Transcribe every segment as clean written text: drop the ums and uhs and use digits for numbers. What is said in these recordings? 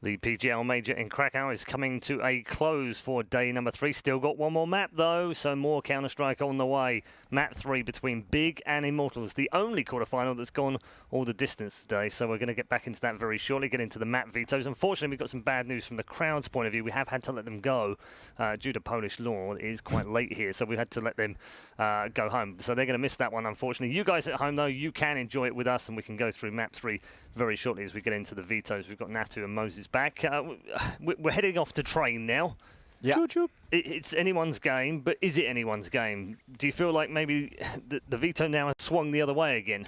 The PGL Major in Krakow is coming to a close for day number 3. Still got one more map, though, so more Counter-Strike on the way. Map 3 between Big and Immortals, the only quarterfinal that's gone all the distance today. So we're going to get back into that very shortly, get into the map vetoes. Unfortunately, we've got some bad news from the crowd's point of view. We have had to let them go due to Polish law. It is quite late here, so we had to let them go home. So they're going to miss that one, unfortunately. You guys at home, though, you can enjoy it with us, and we can go through map 3 very shortly as we get into the vetoes. We've got Natu and Moses back. We're heading off to train now. Yeah. It's anyone's game, but is it anyone's game? Do you feel like maybe the veto now has swung the other way again?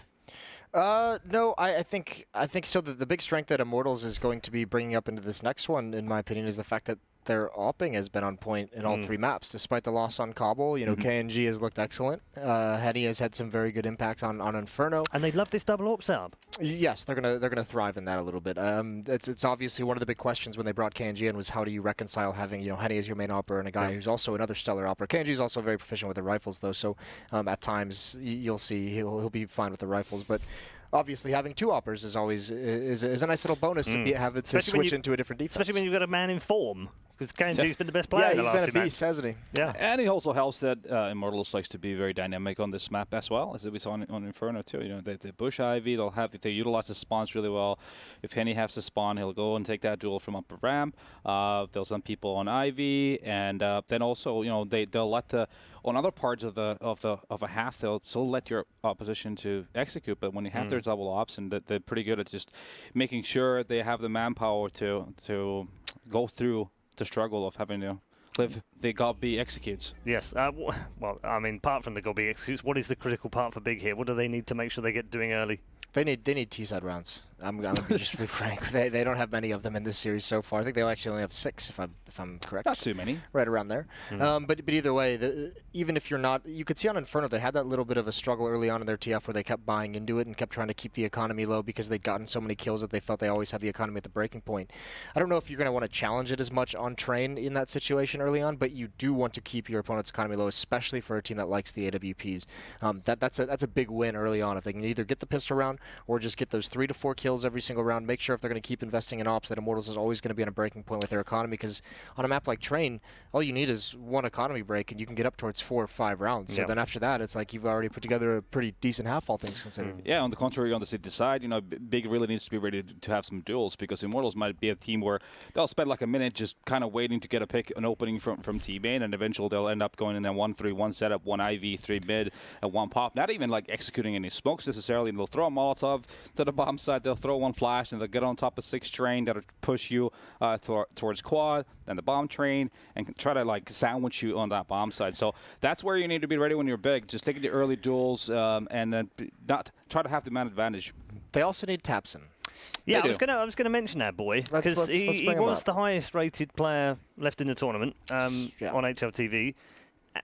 No, I think still the big strength that Immortals is going to be bringing up into this next one, in my opinion, is the fact that their opping has been on point in all 3 maps, despite the loss on Kabul. You know, KNG has looked excellent. Henny has had some very good impact on Inferno. And they love this double AWP setup. Yes, they're gonna thrive in that a little bit. It's obviously one of the big questions when they brought KNG in was how do you reconcile having Henny as your main opera and a guy who's also another stellar opera. KNG is also very proficient with the rifles though, so at times you'll see he'll be fine with the rifles, but. Obviously, having 2 operas is always a nice little bonus to have it to switch into a different defense. Especially when you've got a man in form, because KNG's been the best player in the last 2 he's been a beast, hasn't he? Yeah, and it also helps that Immortals likes to be very dynamic on this map as well, as we saw on Inferno too. You know, they push Ivy, they utilize the spawns really well. If Henny has to spawn, he'll go and take that duel from upper ramp. They'll send people on Ivy, and then also they'll let on other parts of a half, they'll still let your opposition to execute. But when you have their double ops, and they're pretty good at just making sure they have the manpower to go through the struggle of having to live the GOB executes. Yes. Well, I mean, apart from the GOB executes, what is the critical part for Big here? What do they need to make sure they get doing early? They need T-side rounds. I'm gonna be just be frank. They don't have many of them in this series so far. I think they actually only have 6, if I'm correct. Not too many. Right around there. But either way, even if you're not, you could see on Inferno they had that little bit of a struggle early on in their TF where they kept buying into it and kept trying to keep the economy low because they'd gotten so many kills that they felt they always had the economy at the breaking point. I don't know if you're going to want to challenge it as much on train in that situation early on, but you do want to keep your opponent's economy low, especially for a team that likes the AWPs. That's a big win early on if they can either get the pistol round or just get those 3 to 4 kills every single round. Make sure if they're going to keep investing in ops that Immortals is always going to be on a breaking point with their economy, because on a map like Train, all you need is 1 economy break and you can get up towards 4 or 5 rounds. So then after that, it's like you've already put together a pretty decent half, all things considered. Yeah, on the contrary, on the city side, Big really needs to be ready to have some duels, because Immortals might be a team where they'll spend like a minute just kind of waiting to get an opening from T-main, and eventually they'll end up going in there 1-3-1 setup, 1 IV, 3 mid, and 1 pop. Not even like executing any smokes necessarily. And they'll throw a Molotov to the bomb side, they'll throw 1 flash, and they'll get on top of 6 train that'll push you towards quad, then the bomb train, and try to like sandwich you on that bomb side. So that's where you need to be ready when you're Big. Just taking the early duels and then not try to have the man advantage. They also need Tapson. Yeah, I was gonna mention that boy, because he was the highest rated player left in the tournament on HLTV.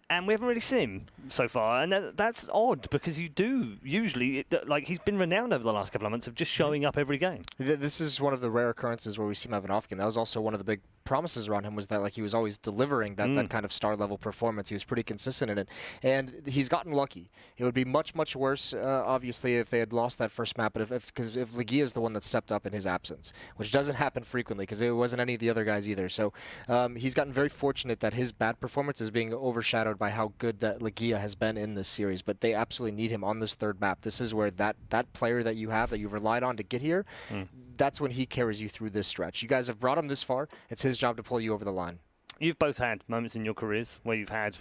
And we haven't really seen him so far, and that's odd, because you do usually, like, he's been renowned over the last couple of months of just showing up every game. This is one of the rare occurrences where we see him have an off game. That was also one of the big promises around him, was that like he was always delivering that kind of star level performance. He was pretty consistent in it, and he's gotten lucky. It would be much worse, obviously, if they had lost that first map, but if Legia is the one that stepped up in his absence, which doesn't happen frequently because it wasn't any of the other guys either. So he's gotten very fortunate that his bad performance is being overshadowed by how good that Legia has been in this series, but they absolutely need him on this 3rd map. This is where that player that you have, that you've relied on to get here, that's when he carries you through this stretch. You guys have brought him this far. It's his job to pull you over the line. You've both had moments in your careers where you've had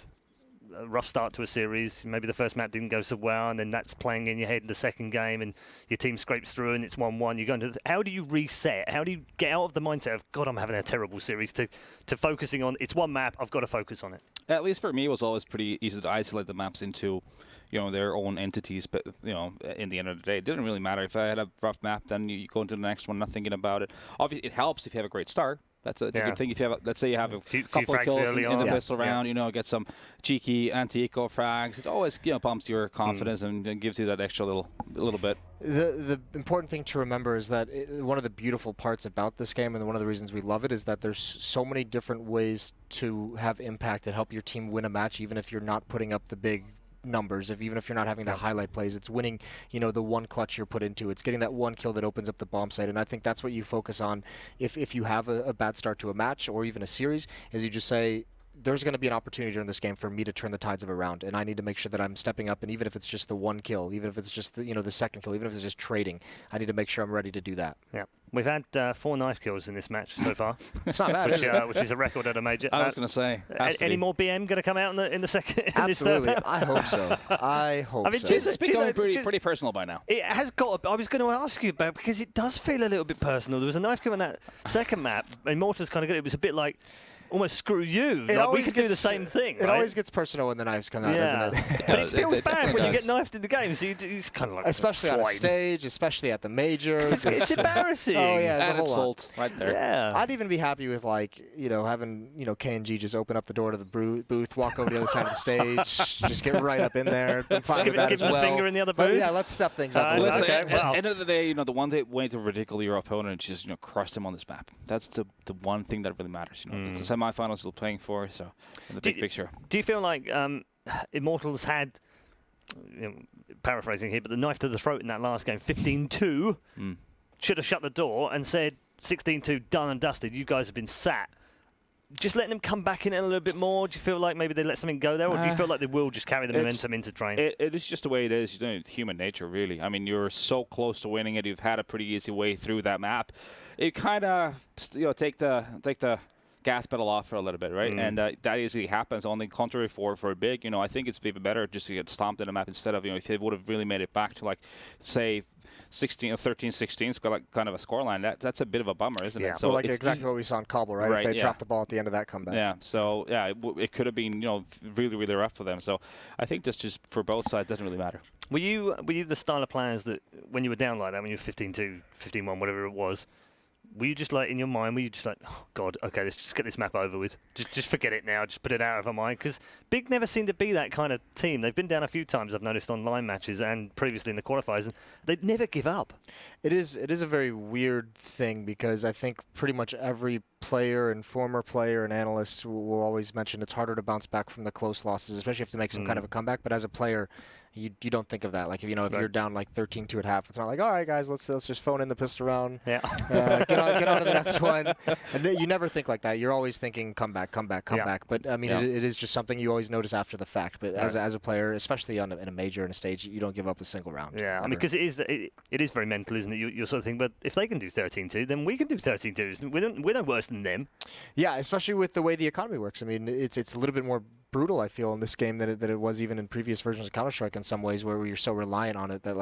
a rough start to a series. Maybe the first map didn't go so well, and then that's playing in your head in the second game, and your team scrapes through, and it's 1-1. You go into how do you reset? How do you get out of the mindset of, God, I'm having a terrible series, to focusing on, it's 1 map, I've got to focus on it? At least for me, it was always pretty easy to isolate the maps into, their own entities. But, in the end of the day, it didn't really matter. If I had a rough map, then you go into the next one, not thinking about it. Obviously, it helps if you have a great start. That's a good thing. If you have, let's say you have a couple of kills in the pistol round, get some cheeky anti-eco frags. It always pumps your confidence and gives you that extra little bit. The important thing to remember is that one of the beautiful parts about this game, and one of the reasons we love it, is that there's so many different ways to have impact and help your team win a match, even if you're not putting up the big numbers. Even if you're not having the highlight plays, it's winning, the one clutch you're put into. It's getting that one kill that opens up the bomb site, and I think that's what you focus on if you have a bad start to a match or even a series, is you just say, there's going to be an opportunity during this game for me to turn the tides of a round, and I need to make sure that I'm stepping up, and even if it's just the one kill, even if it's just the second kill, even if it's just trading, I need to make sure I'm ready to do that. Yeah. We've had 4 knife kills in this match so far. It's not bad, which is a record at a major. I was going to say. Any more BM going to come out in the second? Absolutely. I hope so. I hope so. This has become pretty personal by now. It has got. I was going to ask you about, because it does feel a little bit personal. There was a knife kill in that second map. Immortals kind of good. It was a bit like, almost screw you. Like, we could do the same thing. It always gets personal when the knives come out, doesn't it? But it feels bad when you get knifed in the game. So it's kind of like, especially on a stage, especially at the major. It's embarrassing. Oh yeah, added salt right there. Yeah. I'd even be happy with having K&G just open up the door to the booth, walk over to the other side of the stage, just get right up in there. I'm fine with that give as well. the finger in the other But booth. yeah, let's step things up a little bit. Listen, Okay, at the end of the day, the one way to ridicule your opponent is just crush them on this map. That's the one thing that really matters. It's the semifinals you're playing for, so in the big picture. Do you feel like Immortals had, paraphrasing here, but the knife to the throat in that last game, 15-2, should have shut the door and said 16-2, done and dusted. You guys have been sat. Just letting them come back in it a little bit more. Do you feel like maybe they let something go there, or do you feel like they will just carry the momentum into train? It is just the way it is. It's human nature, really. I mean, you're so close to winning it. You've had a pretty easy way through that map. It kind of take the gas pedal off for a little bit, right? And that easily happens. On the contrary, for big, I think it's even better just to get stomped in the map instead of, if they would have really made it back to, like, say, 16 or 13-16, it's got like kind of a scoreline. That's a bit of a bummer, isn't it? So exactly what we saw in Kabul, right? If they dropped the ball at the end of that comeback. Yeah. So it could have been really really rough for them. So I think that's just for both sides doesn't really matter. Were you the style of players that when you were down like that, when you were 15-2, 15-1, whatever it was? Were you just like, in your mind, oh, God, okay, let's just get this map over with. Just forget it now. Just put it out of our mind. Because Big never seemed to be that kind of team. They've been down a few times, I've noticed, on line matches and previously in the qualifiers, and they'd never give up. It is a very weird thing, because I think pretty much every player and former player and analyst will always mention it's harder to bounce back from the close losses, especially if you make some kind of a comeback. But as a player, you don't think of that. Like, if you're down like 13-2 at half, it's not like, all right, guys, let's just phone in the pistol round. Yeah. Get on to the next one. And you never think like that. You're always thinking comeback. But I mean, it is just something you always notice after the fact. But as a player, especially in a major and a stage, you don't give up a single round. Yeah, ever. I mean, because it is very mental, isn't it? You're sort of thinking, but if they can do 13-2, then we can do 13-2s. We're no worse than them. Yeah, especially with the way the economy works. I mean, it's a little bit more brutal, I feel, in this game than it was even in previous versions of Counter-Strike in some ways, where you're so reliant on it that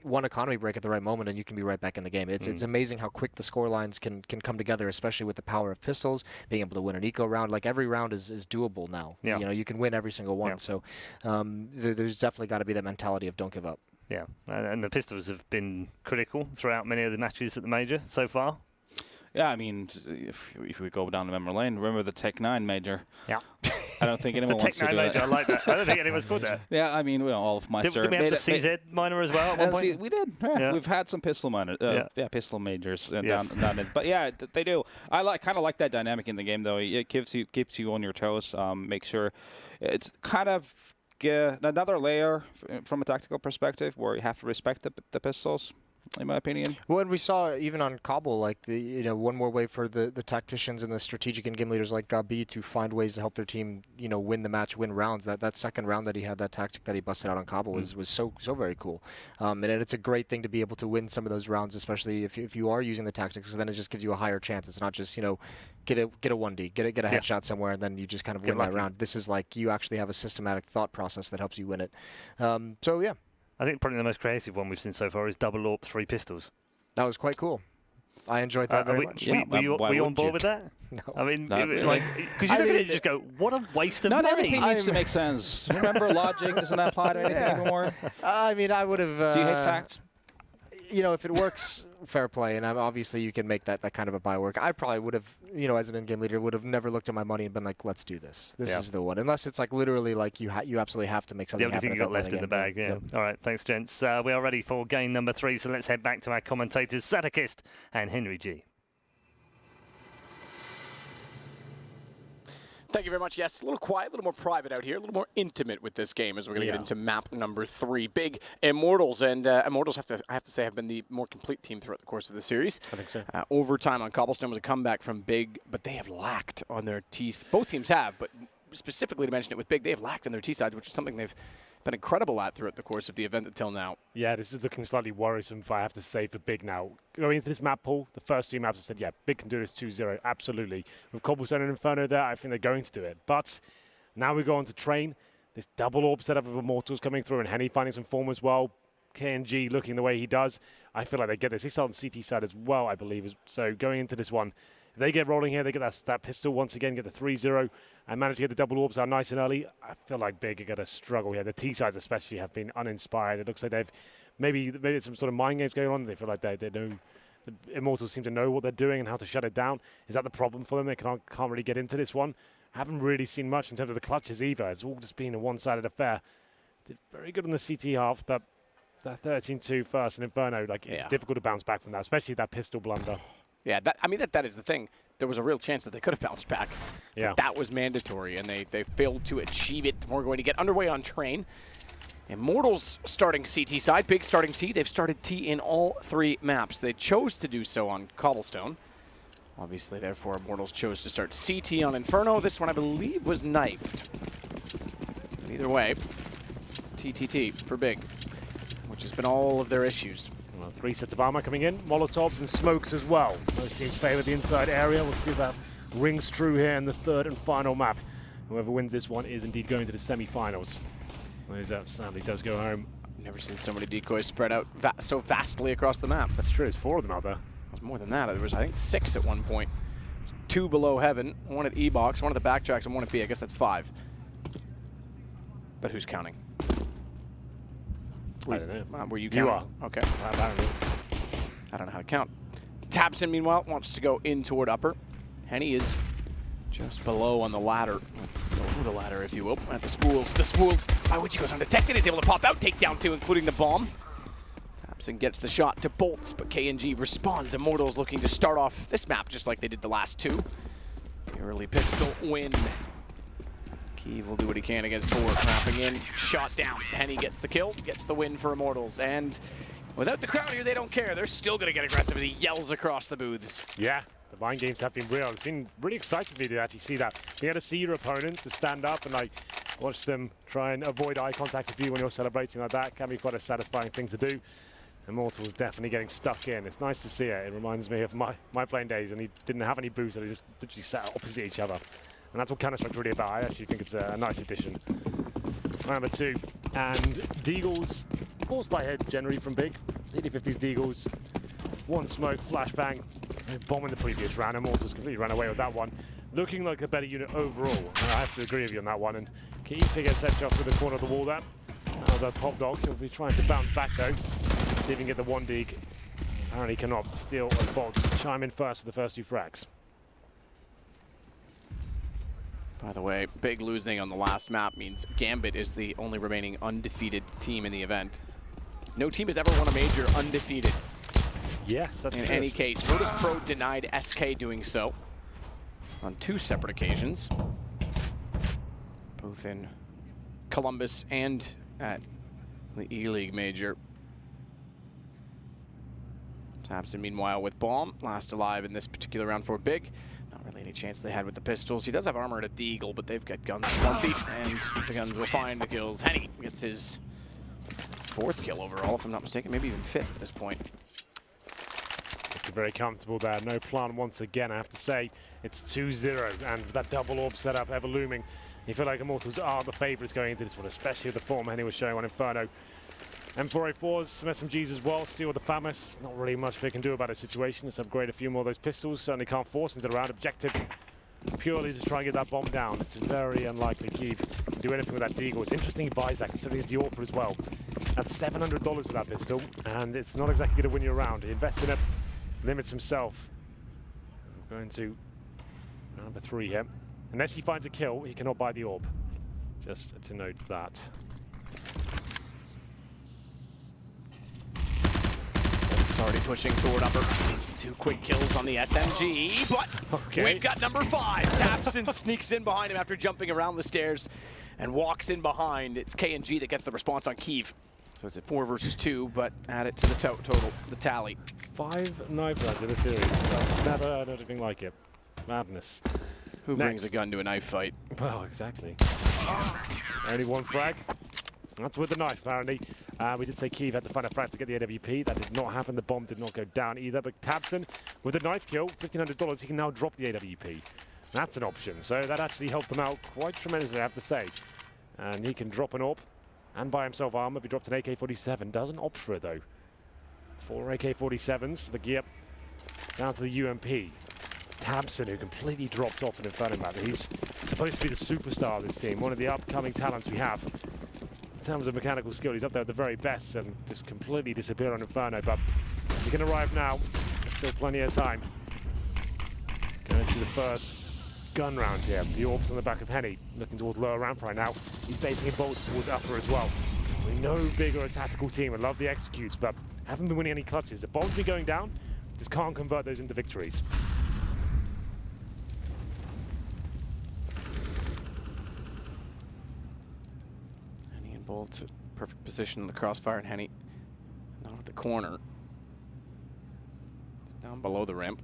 one economy break at the right moment and you can be right back in the game. It's amazing how quick the score lines can come together, especially with the power of pistols, being able to win an eco round. Like, every round is doable now. Yeah. You can win every single one. Yeah. So there's definitely got to be that mentality of don't give up. Yeah, and the pistols have been critical throughout many of the matches at the major so far. Yeah, I mean, if we go down the memory lane, remember the Tech 9 major? Yeah. I don't think anyone the wants Tech to 9 do major, that. I like that. I don't think anyone's called that. Yeah, I mean, all of Meister. Did we have the CZ minor as well at one point? We did. Yeah. We've had some pistol minor, pistol majors down it. But yeah, they do. I kind of like that dynamic in the game, though. It keeps you on your toes. Make sure it's kind of another layer from a tactical perspective where you have to respect the pistols, in my opinion. Well, and we saw even on Kabul, like one more way for the tacticians and the strategic in-game leaders like Gabi to find ways to help their team, win the match, win rounds. That second round that he had, that tactic that he busted out on Kabul was so very cool. And it's a great thing to be able to win some of those rounds, especially if you are using the tactics, because then it just gives you a higher chance. It's not just get a 1D, get a headshot somewhere, and then you just kind of win that round. This is like you actually have a systematic thought process that helps you win it. So yeah. I think probably the most creative one we've seen so far is double AWP 3 pistols. That was quite cool. I enjoyed that very much. Were you on board with that? No. I mean, No. because you look at it, you just go, what a waste of Not money. everything needs to make sense. Remember, logic doesn't apply to anything anymore. I mean, I would have... Do you hate facts? If it works, fair play, and obviously you can make that kind of a buy work. I probably would have, as an in-game leader, would have never looked at my money and been like, let's do this. This is the one. Unless it's like literally like you absolutely have to make something happen. The only thing you got left in the bag, yeah. All right, thanks, gents. We are ready for game number 3, so let's head back to our commentators, Sadakist and Henry G. Thank you very much. Yes, a little quiet, a little more private out here, a little more intimate with this game as we're going to get into map number 3. Big Immortals, and Immortals, I have to say, have been the more complete team throughout the course of the series. I think so. Overtime on Cobblestone was a comeback from Big, but they have lacked on their T. Both teams have, but specifically to mention it with Big, they have lacked on their T sides, which is something they've been incredible at throughout the course of the event until now. Yeah, this is looking slightly worrisome, if I have to say, for Big now. Going into this map pool, the first 2 maps I said, yeah, Big can do this 2-0, absolutely. With Cobblestone and Inferno there, I think they're going to do it. But now we go on to Train. This double orb setup of Immortals coming through, and Henny finding some form as well. KNG looking the way he does. I feel like they get this. They start on CT side as well, I believe. So going into this one, if they get rolling here, they get that pistol once again, get the 3-0, and manage to get the double orbs out nice and early. I feel like Big are going to struggle here. The T sides especially have been uninspired. It looks like they've maybe some sort of mind games going on. They feel like they know, the Immortals seem to know what they're doing and how to shut it down. Is that the problem for them? They can't really get into this one. Haven't really seen much in terms of the clutches either. It's all just been a one-sided affair. Did very good on the CT half, but that 13-2 first and Inferno, like it's difficult to bounce back from that, especially that pistol blunder. Yeah, that is the thing. There was a real chance that they could have bounced back. Yeah. That was mandatory, and they failed to achieve it. We're going to get underway on Train. Immortals starting CT side, Big starting T. They've started T in all 3 maps. They chose to do so on Cobblestone. Obviously, therefore, Immortals chose to start CT on Inferno. This one, I believe, was knifed. But either way, it's TTT for Big, which has been all of their issues. Well, 3 sets of armor coming in, Molotovs and smokes as well. Most teams favor the inside area. We'll see if that rings true here in the 3rd and final map. Whoever wins this one is indeed going to the semi-finals. That sadly does go home. Never seen so many decoys spread out so vastly across the map. That's true, there's 4 of them out there. It was more than that. There was, I think, 6 at one point. 2 below Heaven, 1 at E-Box, 1 at the backtracks, and 1 at B. I guess that's 5. But who's counting? I don't know. Were you counting? You are. Okay. Apparently. I don't know how to count. Tabson, meanwhile, wants to go in toward upper. Henny is just below on the ladder. Below the ladder, if you will. At the spools. The spools, by which he goes undetected, is able to pop out, take down 2, including the bomb. Tabson gets the shot to bolts, but KNG responds. Immortals looking to start off this map just like they did the last 2. The early pistol win. Kiev will do what he can against Tor, wrapping in, shot down. Henny gets the kill, gets the win for Immortals, and without the crowd here, they don't care. They're still going to get aggressive as he yells across the booths. Yeah, the mind games have been real. It's been really exciting for me to actually see that. You got to see your opponents to stand up and like watch them try and avoid eye contact with you when you're celebrating like that. Can be quite a satisfying thing to do. Immortals definitely getting stuck in. It's nice to see it. It reminds me of my playing days, and he didn't have any boosts, so they just literally sat opposite each other. And that's what Counter-Strike's really about. I actually think it's a nice addition. Number 2. And Deagles, forced by head generally from Big. 80-50s Deagles. 1 smoke, flashbang. Bomb in the previous round. Immortals completely ran away with that one. Looking like a better unit overall. I have to agree with you on that one. And Keith gets set shot through the corner of the wall there. Now the Pop Dog, he'll be trying to bounce back though. See if he can get the 1 dig. Apparently cannot steal a bots. Chime in first for the first 2 frags. By the way, Big losing on the last map means Gambit is the only remaining undefeated team in the event. No team has ever won a major undefeated. Yes, that's in true. any case. Virtus Pro denied SK doing so on 2 separate occasions, both in Columbus and at the E-League major. Tabson, meanwhile, with bomb, last alive in this particular round for Big. Not really any chance they had with the pistols. He does have armor at a Deagle, but they've got guns plenty, and the guns will find the kills. Henny gets his 4th kill overall, if I'm not mistaken, maybe even 5th at this point. Looking very comfortable there. No plan once again, I have to say. It's 2-0, and that double orb setup ever looming. You feel like Immortals are the favourites going into this one, especially with the form Henny was showing on Inferno. M4A4s, some SMGs as well, steal the FAMAS. Not really much they can do about a situation. Let's upgrade a few more of those pistols. Certainly can't force into the round. Objective purely to try and get that bomb down. It's very unlikely Kiev can do anything with that Deagle. It's interesting he buys that, considering it's the AWP as well. That's $700 for that pistol, and it's not exactly going to win you a round. He invests in it, limits himself. We're going to number 3 here. Unless he finds a kill, he cannot buy the AWP. Just to note that. already pushing toward upper. 2 quick kills on the SMG, but we've got number 5. Tapson sneaks in behind him after jumping around the stairs and walks in behind. It's KNG that gets the response on Kiev. So it's at 4 versus 2, but add it to the total, the tally. 5 knife rounds in a series. I've never heard anything like it. Madness. Who brings a gun to a knife fight? Well, exactly. Only 1 frag. That's with the knife, apparently. We did say Kiev had to find a frag to get the AWP. That did not happen. The bomb did not go down either. But Tabson, with the knife kill, $1,500, he can now drop the AWP. That's an option. So that actually helped them out quite tremendously, I have to say. And he can drop an AWP and buy himself armor. He dropped an AK-47. Doesn't opt for it, though. 4 AK-47s. The gear down to the UMP. It's Tabson who completely dropped off in Inferno map. He's supposed to be the superstar of this team, one of the upcoming talents we have. In terms of mechanical skill, he's up there at the very best and just completely disappeared on Inferno, but he can arrive now. There's still plenty of time. Going to the first gun round here. The AWP's on the back of Henny, looking towards lower ramp right now. He's basing in bolts towards upper as well. We know Big are a tactical team and love the executes, but haven't been winning any clutches. The bombs be going down, just can't convert those into victories. Bolts at perfect position in the crossfire, and Henny not at the corner. It's down below the ramp.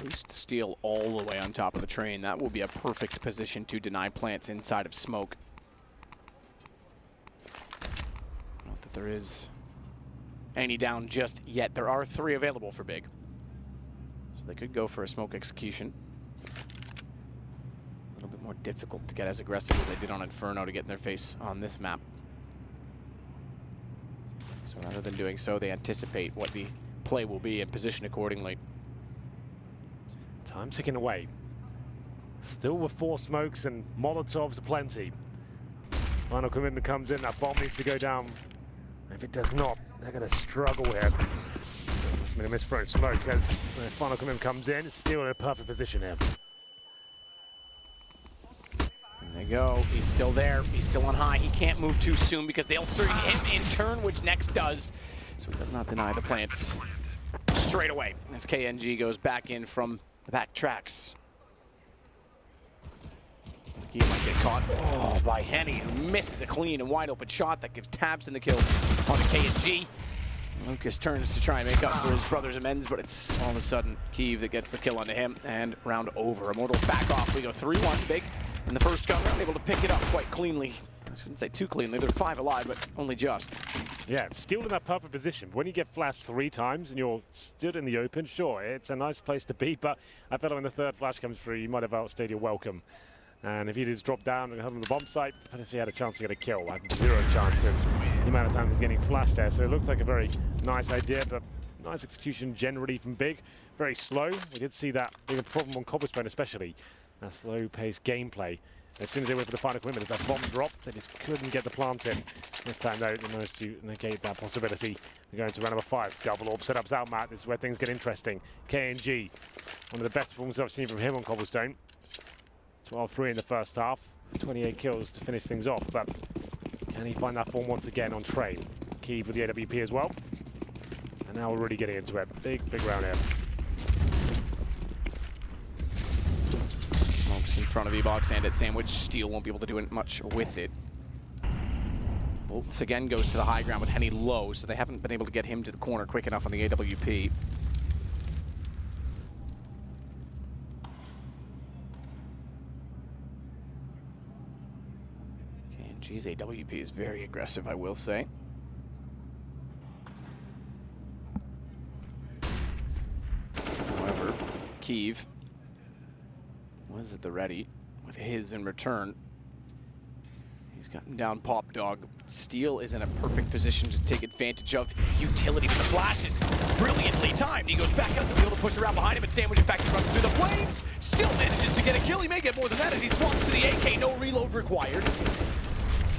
Boost Steel all the way on top of the train. That will be a perfect position to deny plants inside of smoke. Not that there is any down just yet. There are 3 available for Big. So they could go for a smoke execution. A little bit more difficult to get as aggressive as they did on Inferno to get in their face on this map. So rather than doing so, they anticipate what the play will be and position accordingly. Time ticking away. Still with 4 smokes and Molotovs aplenty. Final commitment comes in, that bomb needs to go down. If it does not, they're going to struggle here. Must have been a misthrown smoke as the final commitment comes in. It's still in a perfect position here. There they go. He's still there. He's still on high. He can't move too soon because they'll search him in turn, which Next does. So he does not deny the plants straight away as KNG goes back in from the back tracks. He might get caught by Henny, who misses a clean and wide open shot that gives Tabson the kill on the KNG. Lucas turns to try and make up for his brother's amends, but it's all of a sudden Kiev that gets the kill onto him, and round over. Immortals back off. We go 3-1 Big in the first gun round, able to pick it up quite cleanly. I shouldn't say too cleanly. They're 5 alive, but only just. Yeah, still in that perfect position. When you get flashed 3 times and you're stood in the open, sure, it's a nice place to be, but I felt like when the 3rd flash comes through, you might have outstayed your welcome. And if he just dropped down and held on the bomb site, he had a chance to get a kill. I had 0 chances. The amount of time he's getting flashed there, so it looked like a very nice idea, but nice execution generally from Big. Very slow. We did see that being a problem on Cobblestone, especially. That slow-paced gameplay. As soon as they went for the final commitment, as that bomb dropped, they just couldn't get the plant in. This time, though, they managed to negate that possibility. We're going to round number 5. Double AWP setups out, Matt. This is where things get interesting. KNG, one of the best performances I've seen from him on Cobblestone. 12-3 in the first half. 28 kills to finish things off, but can he find that form once again on train? Kiev with the AWP as well. And now we're really getting into it. Big round here. Smokes in front of E-Box and at Sandwich. Steel won't be able to do much with it. Bolts again goes to the high ground with Henny low, so they haven't been able to get him to the corner quick enough on the AWP. KNG's AWP is very aggressive, I will say. However, Kiev was at the ready with his in return. He's gotten down Pop Dog. Steel is in a perfect position to take advantage of utility with the flashes. Brilliantly timed. He goes back up to be able to push around behind him, and Sandwich in fact runs through the flames. Still manages to get a kill. He may get more than that as he swaps to the AK. No reload required.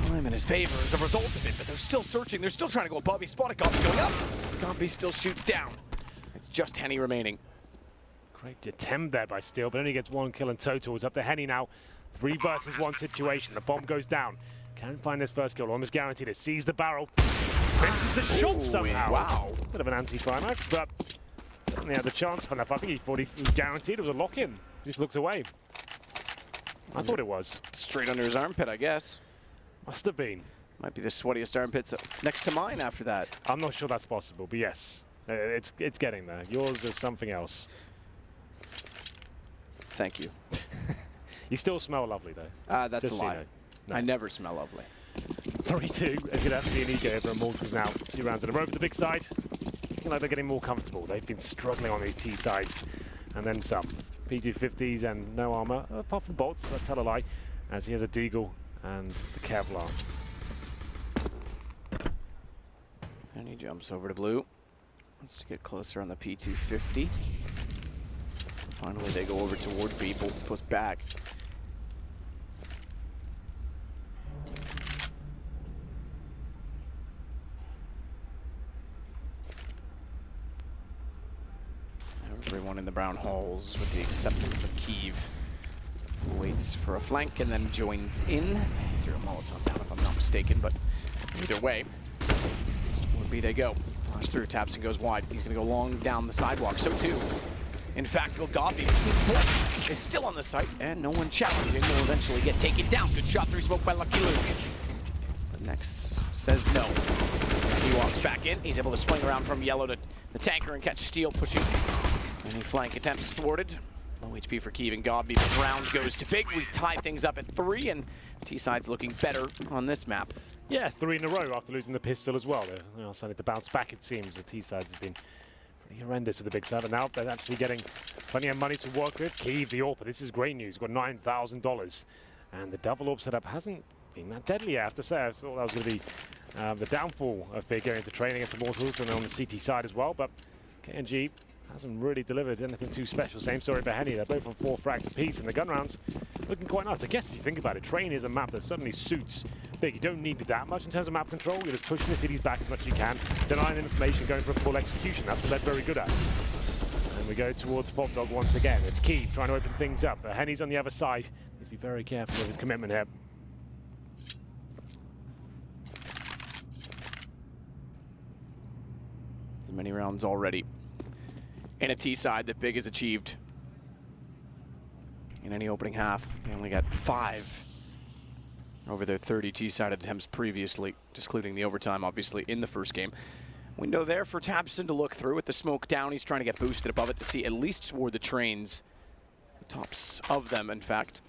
Time in his favor as a result of it, but they're still searching. They're still trying to go above. He spotted Gompy going up. Gompy still shoots down. It's just Henny remaining. Great attempt there by Steel, but only gets 1 kill in total. It's up to Henny now. 3 versus 1 situation. The bomb goes down. Can find this first kill, almost guaranteed. It sees the barrel. Misses the shot somehow. Wow. Bit of an anti-climax, but certainly had the chance for enough. I think he thought he was guaranteed. It was a lock-in. He just looks away. I thought it was. Straight under his armpit, I guess. Must have been. Might be the sweatiest armpits next to mine after that. I'm not sure that's possible, but yes. It's getting there. Yours is something else. Thank you. You still smell lovely, though. That's Just a so you lie. know. No. I never smell lovely. 3-2. It's going to have to be an ego over Immortals now. 2 rounds in a row for the big side. Looking like they're getting more comfortable. They've been struggling on these T sides. And then some. P250s and no armor. Apart from bolts, that's hella lie. As he has a Deagle and the Kevlar. And he jumps over to blue. Wants to get closer on the P250. Finally, they go over toward B. Bolts push back. Everyone in the brown halls, with the acceptance of Kiev, waits for a flank and then joins in. Threw a Molotov down, if I'm not mistaken, but either way, toward B they go. Flash through, taps and goes wide. He's going to go long down the sidewalk. So too, in fact, Vilgabi between points is still on the site, and no one challenging will eventually get taken down. Good shot through smoke by Lucky Luke. But Next says no. As he walks back in, he's able to swing around from yellow to the tanker and catch Steel pushing. Any flank attempts thwarted. Low HP for Kiev and Godby, but round goes to big. We tie things up at 3, and T-side's looking better on this map. Yeah, 3 in a row after losing the pistol as well. They're starting to bounce back, it seems. The T-sides have been pretty horrendous with the big side, but now they're actually getting plenty of money to work with. Kiev, the AWP, this is great news. Got $9,000. And the double AWP setup hasn't been that deadly, I have to say. I thought that was going to be the downfall of Big going into training against Immortals and on the CT side as well, but KNG hasn't really delivered anything too special. Same story for Henny. They're both on 4 frags apiece, and the gun rounds looking quite nice. I guess if you think about it, Train is a map that certainly suits Big. You don't need that much in terms of map control. You're just pushing the cities back as much as you can, denying information, going for a full execution. That's what they're very good at. And we go towards Pop Dog once again. It's Kiev trying to open things up. Henny's on the other side. Needs to be very careful of his commitment here. There's many rounds already in a T side that Big has achieved in any opening half. They only got 5 over their 30 T-sided attempts previously, just including the overtime, obviously, in the first game. Window there for Tapson to look through with the smoke down. He's trying to get boosted above it to see at least toward the trains. The tops of them, in fact.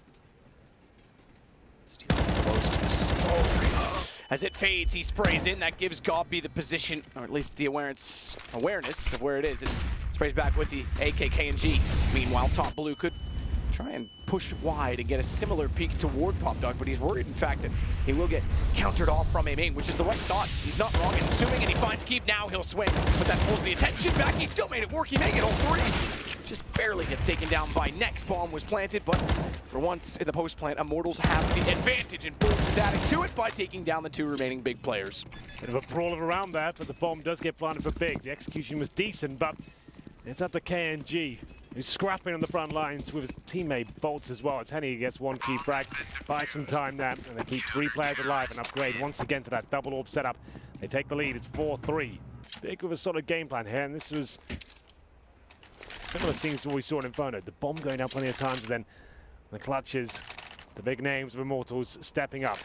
Steals close to the smoke. As it fades, he sprays in. That gives Godby the position, or at least the awareness of where it is. It sprays back with the AKK&G. Meanwhile, top blue could try and push wide and get a similar peek toward Pop Dog, but he's worried, in fact, that he will get countered off from a main, which is the right thought. He's not wrong in assuming, and he finds Keep. Now he'll swing, but that pulls the attention back. He still made it work. He made it all 3. Just barely gets taken down by Next. Bomb was planted, but for once in the post-plant, Immortals have the advantage, and Bulls is adding to it by taking down the 2 remaining Big players. Bit of a brawl around there, but the bomb does get planted for Big. The execution was decent, but it's up to KNG, who's scrapping on the front lines with his teammate Bolts as well. It's Henny who gets 1 key frag, buys some time there, and they keep 3 players alive and upgrade once again to that double AWP setup. They take the lead. It's 4-3. Big with a solid game plan here, and this was similar scenes to what we saw in Inferno. The bomb going down plenty of times, and then the clutches, the big names of Immortals stepping up.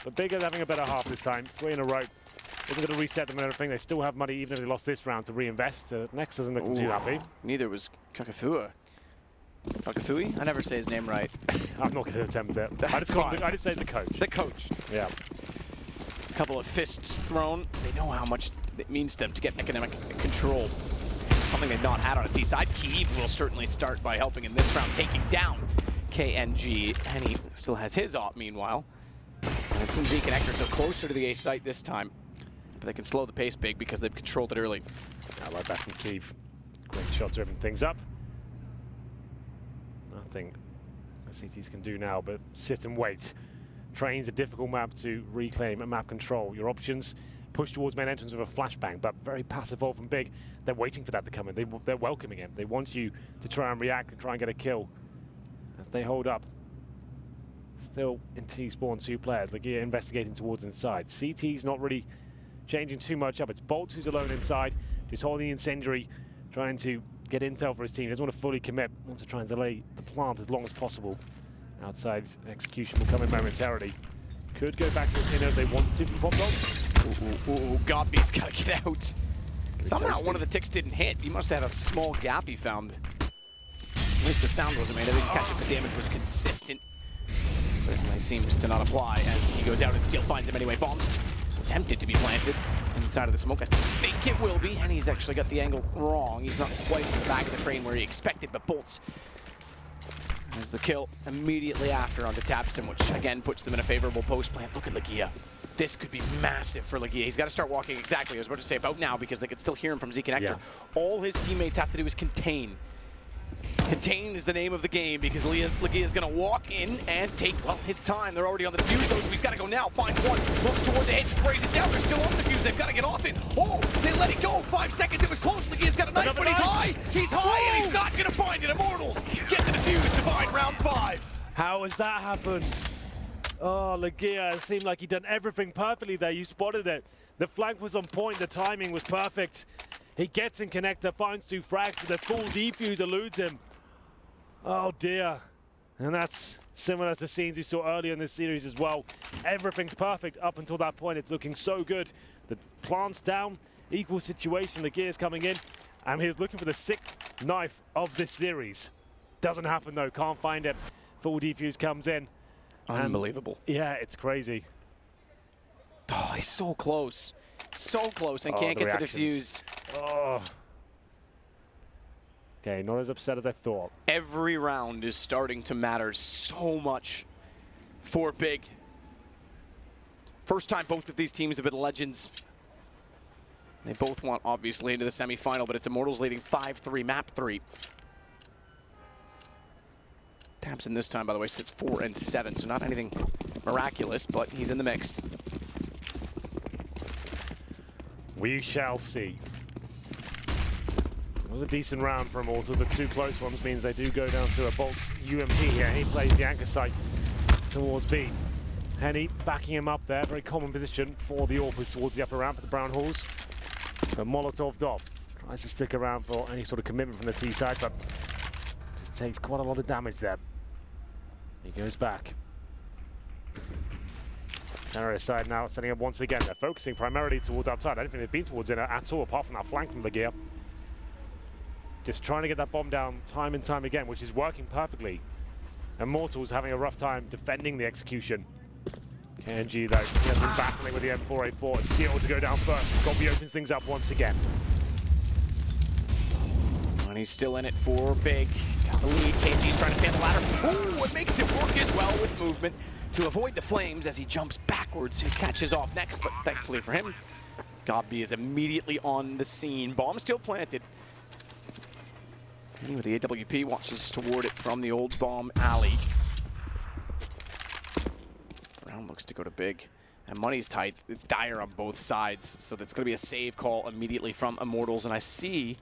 But Big is having a better half this time, 3 in a row. They're going to reset them and everything. They still have money, even if they lost this round, to reinvest. Next doesn't look too happy. Neither was Kakafua. Kakafui? I never say his name right. I'm not going to attempt it. I just say the coach. The coach. Yeah. A couple of fists thrown. They know how much it means to them to get economic control. Something they've not had on a T side. Kiev will certainly start by helping in this round, taking down KNG. Henny still has his op, meanwhile. And it's in Z Connector, so closer to the A site this time. But they can slow the pace Big because they've controlled it early. I like that from Kiev. Great shot to open things up. Nothing the CTs can do now but sit and wait. Train's a difficult map to reclaim and map control. Your options, push towards main entrance with a flashbang, but very passive hold from Big. They're waiting for that to come in. They're welcoming it. They want you to try and react and try and get a kill as they hold up. Still in T-spawn 2 players. Legia investigating towards inside. CT's not really changing too much up. It's Bolts who's alone inside, just holding the incendiary, trying to get intel for his team. Doesn't want to fully commit, wants to try and delay the plant as long as possible. Outside execution will come in momentarily. Could go back to the if they wanted to from Pop Dog. Goppy's got to get out. Somehow one of the ticks didn't hit. He must have had a small gap he found. At least the sound wasn't made. I didn't catch it. The damage was consistent. Certainly seems to not apply as he goes out and Steel finds him anyway. Bombs attempted to be planted inside of the smoke. I think it will be, and he's actually got the angle wrong. He's not quite in the back of the train where he expected, but Bolts has the kill immediately after onto Tapson, which again puts them in a favorable post plant. Look at Legia. This could be massive for Legia. He's got to start walking exactly, I was about to say about now, because they could still hear him from Zeke and Hector. Yeah. All his teammates have to do is contain. Contain is the name of the game because Legia is going to walk in and take, well, his time. They're already on the defuse, though, so he's got to go now. Finds one, looks toward the edge, sprays it down. They're still on the defuse. They've got to get off it. Oh, they let it go. 5 seconds. It was close. Legia's got a knife, but he's high. He's high, and he's not going to find it. Immortals get the defuse. Divine round 5. How has that happened? Oh, Legia, it seemed like he'd done everything perfectly there. You spotted it. The flank was on point. The timing was perfect. He gets in connector, finds 2 frags, but the full defuse eludes him. Oh dear. And that's similar to scenes we saw earlier in this series as well. Everything's perfect up until that point. It's looking so good. The plant's down, equal situation. Legia's coming in, and he was looking for the 6th knife of this series. Doesn't happen though, can't find it. Full defuse comes in. Unbelievable. Yeah, it's crazy. Oh, he's so close. So close and can't get the defuse. Oh. Okay, not as upset as I thought. Every round is starting to matter so much for Big. First time both of these teams have been legends. They both want, obviously, into the semifinal, but it's Immortals leading 5-3, map 3. Tapson this time, by the way, sits 4 and 7, so not anything miraculous, but he's in the mix. We shall see. It was a decent round for Immortals, but 2 close ones means they do go down to a Bolts UMP here. He plays the anchor site towards B. Henny backing him up there, very common position for the Orcas towards the upper ramp at the Brown Halls. But Molotov Dov tries to stick around for any sort of commitment from the T side, but just takes quite a lot of damage there. He goes back. Terrorist side now setting up once again. They're focusing primarily towards outside. I don't think they've been towards it at all, apart from that flank from Legia. Just trying to get that bomb down time and time again, which is working perfectly. Immortals having a rough time defending the execution. KNG though, he has been battling with the M4A4. Steel to go down first. Gobi opens things up once again. And he's still in it for Big. Got the lead. KNG's trying to stand the ladder. Ooh, it makes it work as well with movement to avoid the flames as he jumps backwards. He catches off next, but thankfully for him, Gobi is immediately on the scene. Bomb still planted. And with the AWP, watches toward it from the old bomb alley. Round looks to go to Big. And money's tight. It's dire on both sides. So that's going to be a save call immediately from Immortals. And I see...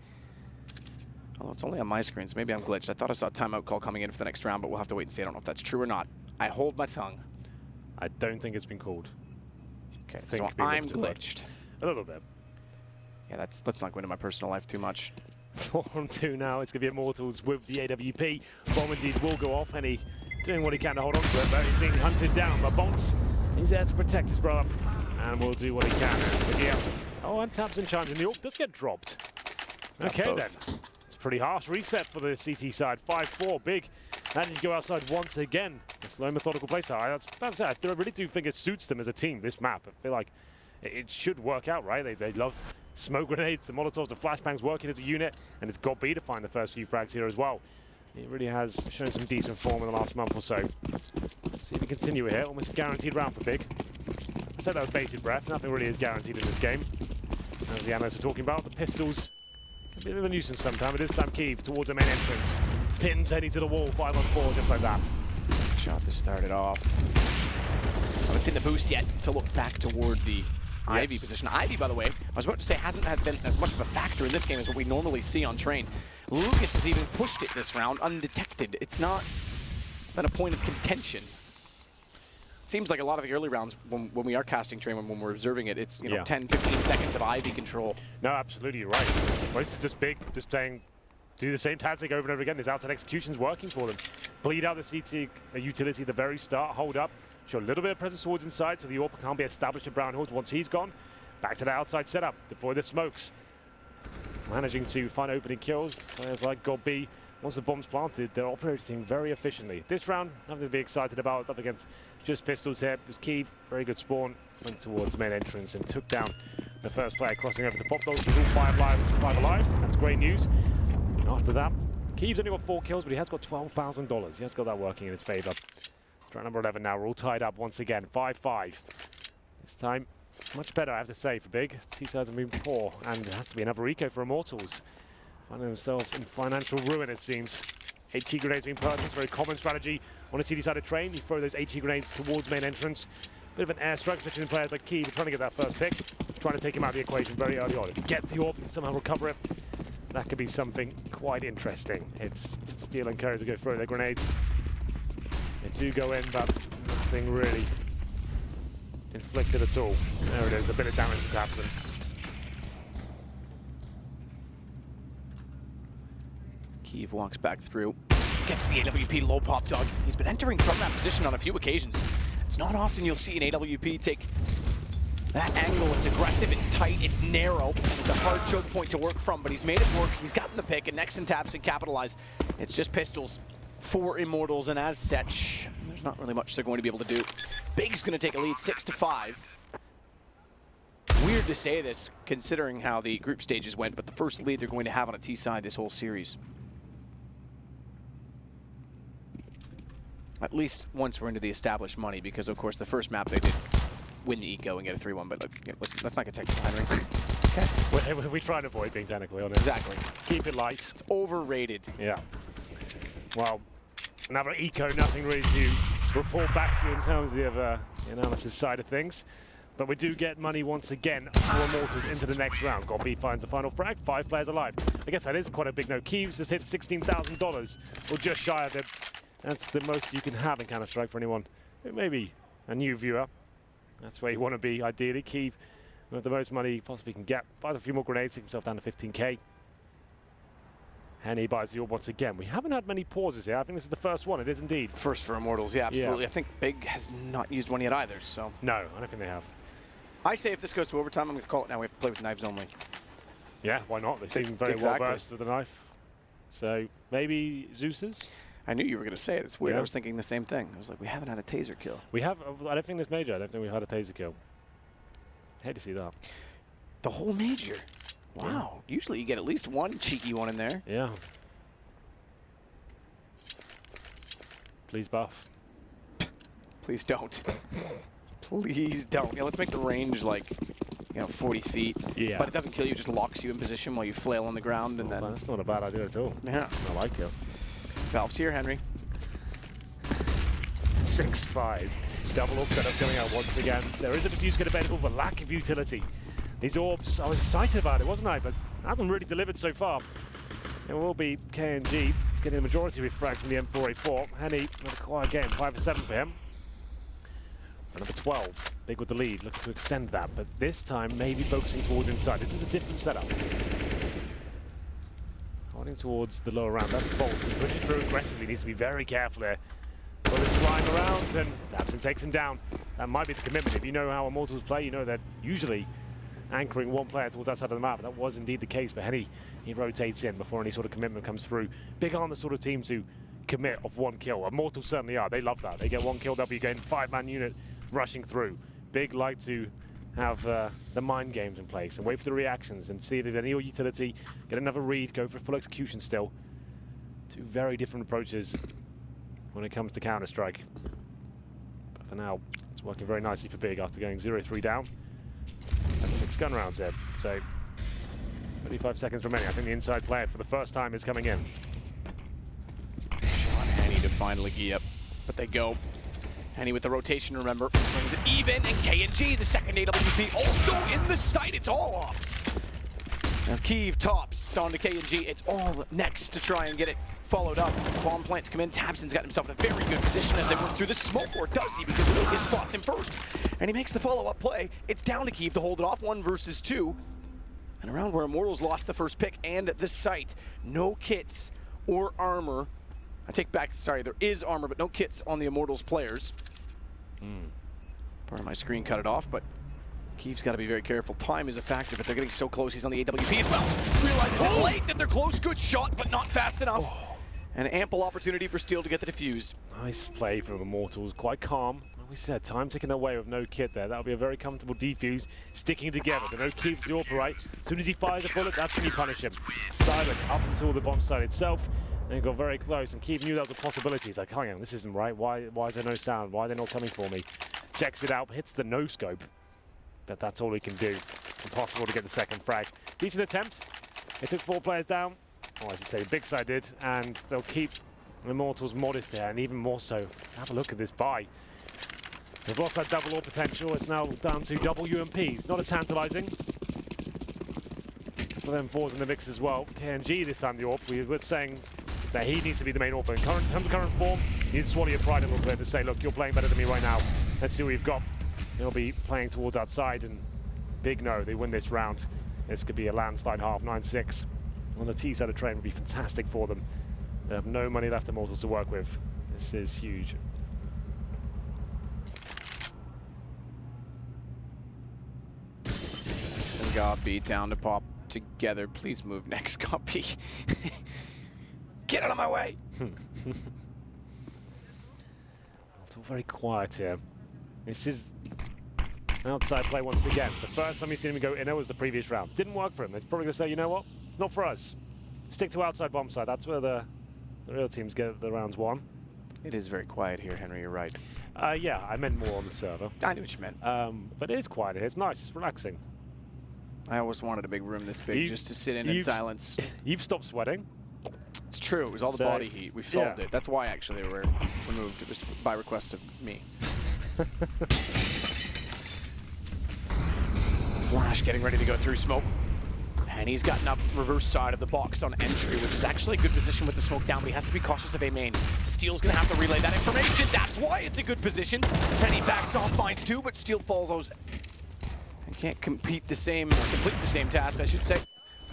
Oh, it's only on my screen, so maybe I'm glitched. I thought I saw a timeout call coming in for the next round, but we'll have to wait and see. I don't know if that's true or not. I hold my tongue. I don't think it's been called. Okay, so I'm glitched. A little bit. Yeah, let's not go into my personal life too much. 4-2 now. It's going to be Immortals with the AWP. Bomb indeed will go off, and he doing what he can to hold on to it, but he's being hunted down. But Bonds, he's there to protect his brother, and will do what he can. But yeah. Oh, and Tapson chimes in. The AWP does get dropped. Okay then. It's pretty harsh reset for the CT side. 5-4, Big. Managed to go outside once again. A slow, methodical play style. That's I really do think it suits them as a team, this map. I feel like it should work out, right? They love smoke grenades, the Molotovs, the flashbangs working as a unit, and it's got B to find the first few frags here as well. He really has shown some decent form in the last month or so. Let's see if we continue here. Almost a guaranteed round for Big. I said that was bated breath. Nothing really is guaranteed in this game. As the ammos we're talking about, the pistols can be a bit of a nuisance sometimes, but this time Kiev towards the main entrance. Pins heading to the wall, 5-on-4, just like that. Shot to start it off. I haven't seen the boost yet to look back toward the Ivy position. Ivy, by the way, I was about to say, hasn't been as much of a factor in this game as what we normally see on Train. Lucas has even pushed it this round undetected. It's not been a point of contention. seems like a lot of the early rounds when we are casting train, when we're observing it, it's 10, Yeah. 15 seconds of Ivy control. No, absolutely, you're right. Well, this is just big, just saying, do the same tactic over and over again. This outside execution's working for them. Bleed out the CT utility at the very start, hold up, show a little bit of presence towards inside so the AWP can't be established at Brown Hills. Once he's gone, back to the outside setup, deploy the smokes. Managing to find opening kills. Players like GodB, once the bomb's planted, they're operating very efficiently. This round, nothing to be excited about. It's up against just pistols here. It was Kiev, very good spawn. Went towards the main entrance and took down the first player crossing over to pop those. All 5 alive. That's great news. After that, Kiev's only got 4 kills, but he has got $12,000. He has got that working in his favor. Round number 11 now. We're all tied up once again. 5-5. This time, much better, I have to say, for Big. T-sides have been poor, and it has to be another eco for Immortals. Finding himself in financial ruin, it seems. HE grenades being purchased, very common strategy on a CD-sided train. You throw those HE grenades towards main entrance. Bit of an airstrike between players like Kiev trying to get that first pick, trying to take him out of the equation very early on. If you get the AWP and somehow recover it, that could be something quite interesting. It's Steel and Curry to go throw their grenades. They do go in, but nothing really inflicted at all. There it is, a bit of damage has happened. Kiev walks back through, gets the AWP low pop dog. He's been entering from that position on a few occasions. It's not often you'll see an AWP take that angle. It's aggressive, it's tight, it's narrow. It's a hard choke point to work from, but he's made it work. He's gotten the pick, and Nexon taps and capitalize. It's just pistols for Immortals, and as such, there's not really much they're going to be able to do. Big's going to take a lead 6-5. Weird to say this, considering how the group stages went, but the first lead they're going to have on a T side this whole series. At least once we're into the established money, because of course the first map they did win the eco and get a 3-1, but look, listen, let's not get technical, Henry. Okay. We try and avoid being technically honest. Exactly. Keep it light. It's overrated. Yeah. Well, another eco, nothing really to report back to you in terms of the analysis side of things. But we do get money once again for Immortals into the next round. GodB finds the final frag, 5 players alive. I guess that is quite a big note. Kiev's just hit $16,000, or just shy of it. That's the most you can have in Counter-Strike for anyone who may be a new viewer. That's where you want to be, ideally. Kiev, with the most money he possibly can get. Buys a few more grenades, takes himself down to 15k. Henny buys the AWP once again. We haven't had many pauses here. I think this is the first one. It is indeed. First for Immortals, yeah, absolutely. Yeah. I think Big has not used one yet either, so. No, I don't think they have. I say if this goes to overtime, I'm going to call it now. We have to play with knives only. Yeah, why not? They seem very well versed with the knife. So maybe Zeus's? I knew you were going to say it. It's weird. Yeah. I was thinking the same thing. I was like, we haven't had a taser kill. We have. I don't think this major. I don't think we had a taser kill. Hate to see that. The whole major. Wow. Yeah. Usually you get at least one cheeky one in there. Yeah. Please buff. Please don't. Please don't. Yeah, let's make the range like, 40 feet. Yeah. But it doesn't kill you, it just locks you in position while you flail on the ground. And then That's not a bad idea at all. Yeah. I like it. Valve's here, Henry. 6-5. Double AWP setup coming out once again. There is a diffuse kit available, but lack of utility. These AWPs, I was excited about it, wasn't I? But it hasn't really delivered so far. It will be KNG getting the majority of his frags from the M4A4. Henny with a quiet game, 5 for 7 for him. And number 12, Big with the lead, looking to extend that, but this time maybe focusing towards inside. This is a different setup. Holding towards the lower round, that's Bolt. He pushes through aggressively, needs to be very careful there. Bullets flying around, and Tapson takes him down. That might be the commitment. If you know how Immortals play, you know that usually anchoring one player towards that side of the map. That was indeed the case, but Henny, he rotates in before any sort of commitment comes through. Big aren't the sort of team to commit of one kill. Immortals certainly are. They love that. They get one kill, they'll be going 5-man unit rushing through. Big like to have the mind games in place and wait for the reactions and see if there's any utility, get another read, go for full execution still. Two very different approaches when it comes to Counter-Strike. But for now, it's working very nicely for Big after going 0-3 down. And 6 gun rounds in. So 35 seconds remaining. I think the inside player for the first time is coming in. Sean Henny to finally gee up, but they go. Henny with the rotation, remember, brings it even, and KNG, the second AWP, also in the sight. It's all ops. As Kiev tops onto KNG, it's all next to try and get it followed up. Bomb plant to come in. Tabson's got himself in a very good position as they work through the smoke, or does he? Because it really is spots him first, and he makes the follow-up play. It's down to Kiev to hold it off, 1 versus 2. And around where Immortals lost the first pick and the site, no kits or armor. I take back, sorry, there is armor, but no kits on the Immortals players. Part of my screen cut it off, but Kiev's got to be very careful. Time is a factor, but they're getting so close. He's on the AWP as well. Realizes it late that they're close. Good shot, but not fast enough. An ample opportunity for Steel to get the defuse. Nice play from Immortals, quite calm. Like we said, time taken away with no kit there. That'll be a very comfortable defuse, sticking together. They know Kiev's the AWP, right? As soon as he fires a bullet, that's when you punish him. Silent up until the bomb site itself. And got very close, and Kiev knew that was a possibility. He's like, hang on, this isn't right. Why is there no sound? Why are they not coming for me? Checks it out, hits the no-scope. But that's all he can do. Impossible to get the second frag. Decent attempt. They took 4 players down. Oh, I should say, Big Side did. And they'll keep Immortals modest there, and even more so. Have a look at this buy. They've lost that double AWP potential. It's now down to double UMPs. Not as tantalizing. For them 4s in the mix as well. KNG this time the AWP. We were saying that he needs to be the main AWP. In current form, you need to swallow your pride a little bit to say, look, you're playing better than me right now. Let's see what you've got. He'll be playing towards outside, and Big no, they win this round. This could be a landslide half, 9-6. On the T side of train would be fantastic for them. They have no money left Immortals to work with. This is huge. Gabi down to pop together. Please move next, Gabi. Get out of my way. It's all very quiet here. This is outside play once again. The first time you've seen him go in, was the previous round. Didn't work for him. It's probably going to say, you know what? It's not for us. Stick to outside bomb side. That's where the real teams get the rounds won. It is very quiet here, Henry. You're right. Yeah, I meant more on the server. I knew what you meant. But it is quiet here. It's nice. It's relaxing. I always wanted a big room this big just to sit in silence. You've stopped sweating. It's true. It was all the body heat. We solved it. That's why, actually, they were removed. It was by request of me. Flash getting ready to go through smoke. And he's gotten up reverse side of the box on entry, which is actually a good position with the smoke down, but he has to be cautious of A main. Steel's going to have to relay that information. That's why it's a good position. And he backs off, finds 2, but Steel follows. And can't complete the same task, I should say.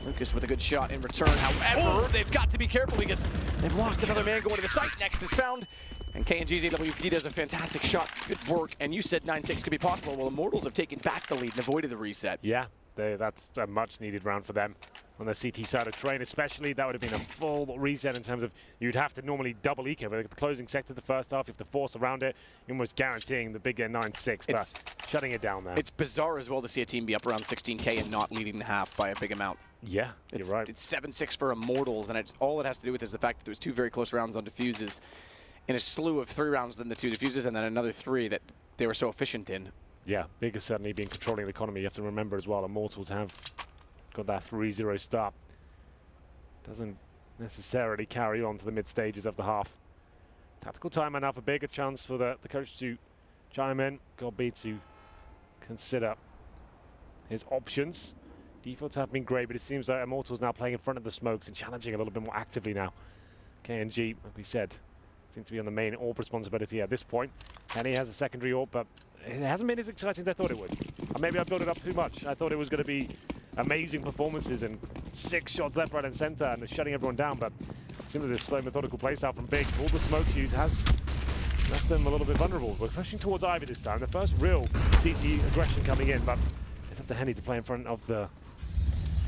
Lucas with a good shot in return. However, they've got to be careful because they've lost another man going to the site. Next is found. And KNG's AWP does a fantastic shot. Good work. And you said 9-6 could be possible. Well, Immortals have taken back the lead and avoided the reset. Yeah, that's a much-needed round for them on the CT side of train, especially. That would have been a full reset in terms of you'd have to normally double eco. But the closing sector the first half, you have to force around it, almost guaranteeing the big 9-6, but shutting it down there. It's bizarre as well to see a team be up around 16K and not leading the half by a big amount. Yeah, you're right. It's 7-6 for Immortals, and all it has to do with is the fact that there was 2 very close rounds on defuses in a slew of 3 rounds than the 2 defuses, and then another 3 that they were so efficient in. Yeah, Big has certainly been controlling the economy. You have to remember as well, Immortals have got that 3-0 start. Doesn't necessarily carry on to the mid stages of the half. Tactical time now for Big, a chance for the coach to chime in. Gobi to consider his options. Defaults have been great, but it seems like Immortals now playing in front of the smokes and challenging a little bit more actively now. KNG, like we said, seems to be on the main AWP responsibility at this point. Kenny has a secondary AWP, but it hasn't been as exciting as I thought it would. Or maybe I built it up too much. I thought it was going to be amazing performances and 6 shots left, right, and center, and shutting everyone down. But similar to this slow, methodical playstyle from Big, all the smoke use has left them a little bit vulnerable. We're pushing towards Ivy this time. The first real CT aggression coming in, but it's up to Henny to play in front of the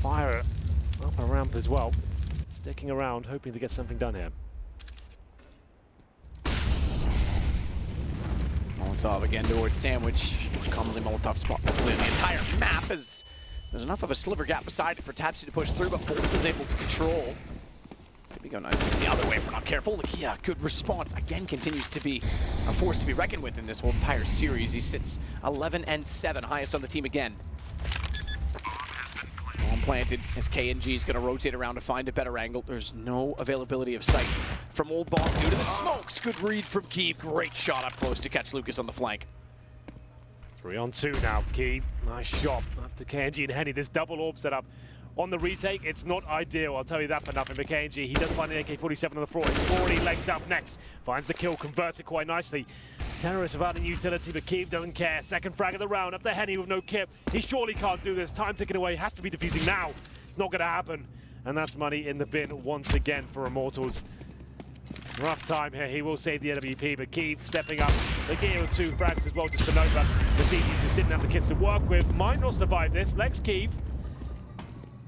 fire up a ramp as well. Sticking around, hoping to get something done here. Molotov again towards Sandwich. Commonly Molotov spot the entire map as there's enough of a sliver gap beside it for Tatsu to push through, but Bolts is able to control. Maybe go 9-6 the other way if we're not careful. Yeah, good response. Again, continues to be a force to be reckoned with in this whole entire series. He sits 11-7, highest on the team again. Bomb planted as KNG is going to rotate around to find a better angle. There's no availability of sight from Old Bomb due to the smokes. Good read from Kiev. Great shot up close to catch Lucas on the flank. 3-on-2 now, Kiev. Nice shot after KNG and Henny. This double AWP setup on the retake. It's not ideal, I'll tell you that for nothing. But KNG, he does find an AK-47 on the floor. He's already legged up next. Finds the kill, converts it quite nicely. Terrorist without any utility, but Kiev doesn't care. Second frag of the round, up to Henny with no kip. He surely can't do this. Time ticking away, has to be defusing now. It's not going to happen. And that's money in the bin once again for Immortals. Rough time here, he will save the AWP, but Kiev stepping up. The gear with 2 frags as well, just to note that the CDs just didn't have the kits to work with. Might not survive this. Lex Kiev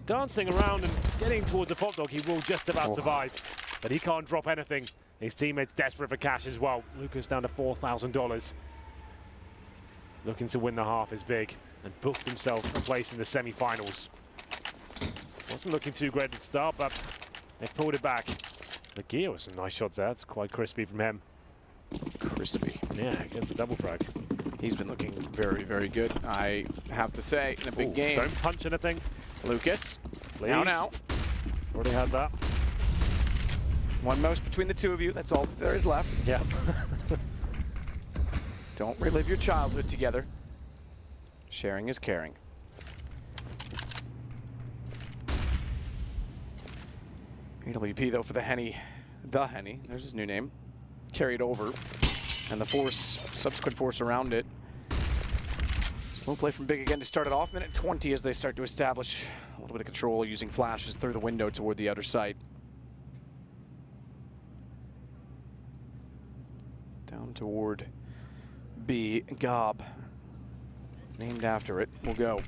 dancing around and getting towards the pop dog. He will just about survive, but he can't drop anything. His teammates desperate for cash as well. Lucas down to $4,000. Looking to win the half is big and booked himself a place in the semi-finals. Wasn't looking too great at the start, but they pulled it back. The gear with some nice shots there. It's quite crispy from him. Crispy. Yeah, gets the double frag. He's been looking very, very good, I have to say, in a big game. Don't punch anything. Lucas, Please. now. Already had that. One most between the two of you. That's all that there is left. Yeah. Don't relive your childhood together. Sharing is caring. AWP, though, for the Henny, there's his new name, carried over. And the force, subsequent force around it. Slow play from Big again to start it off. Minute 20 as they start to establish a little bit of control using flashes through the window toward the outer site. Down toward B, Gob, named after it, will go.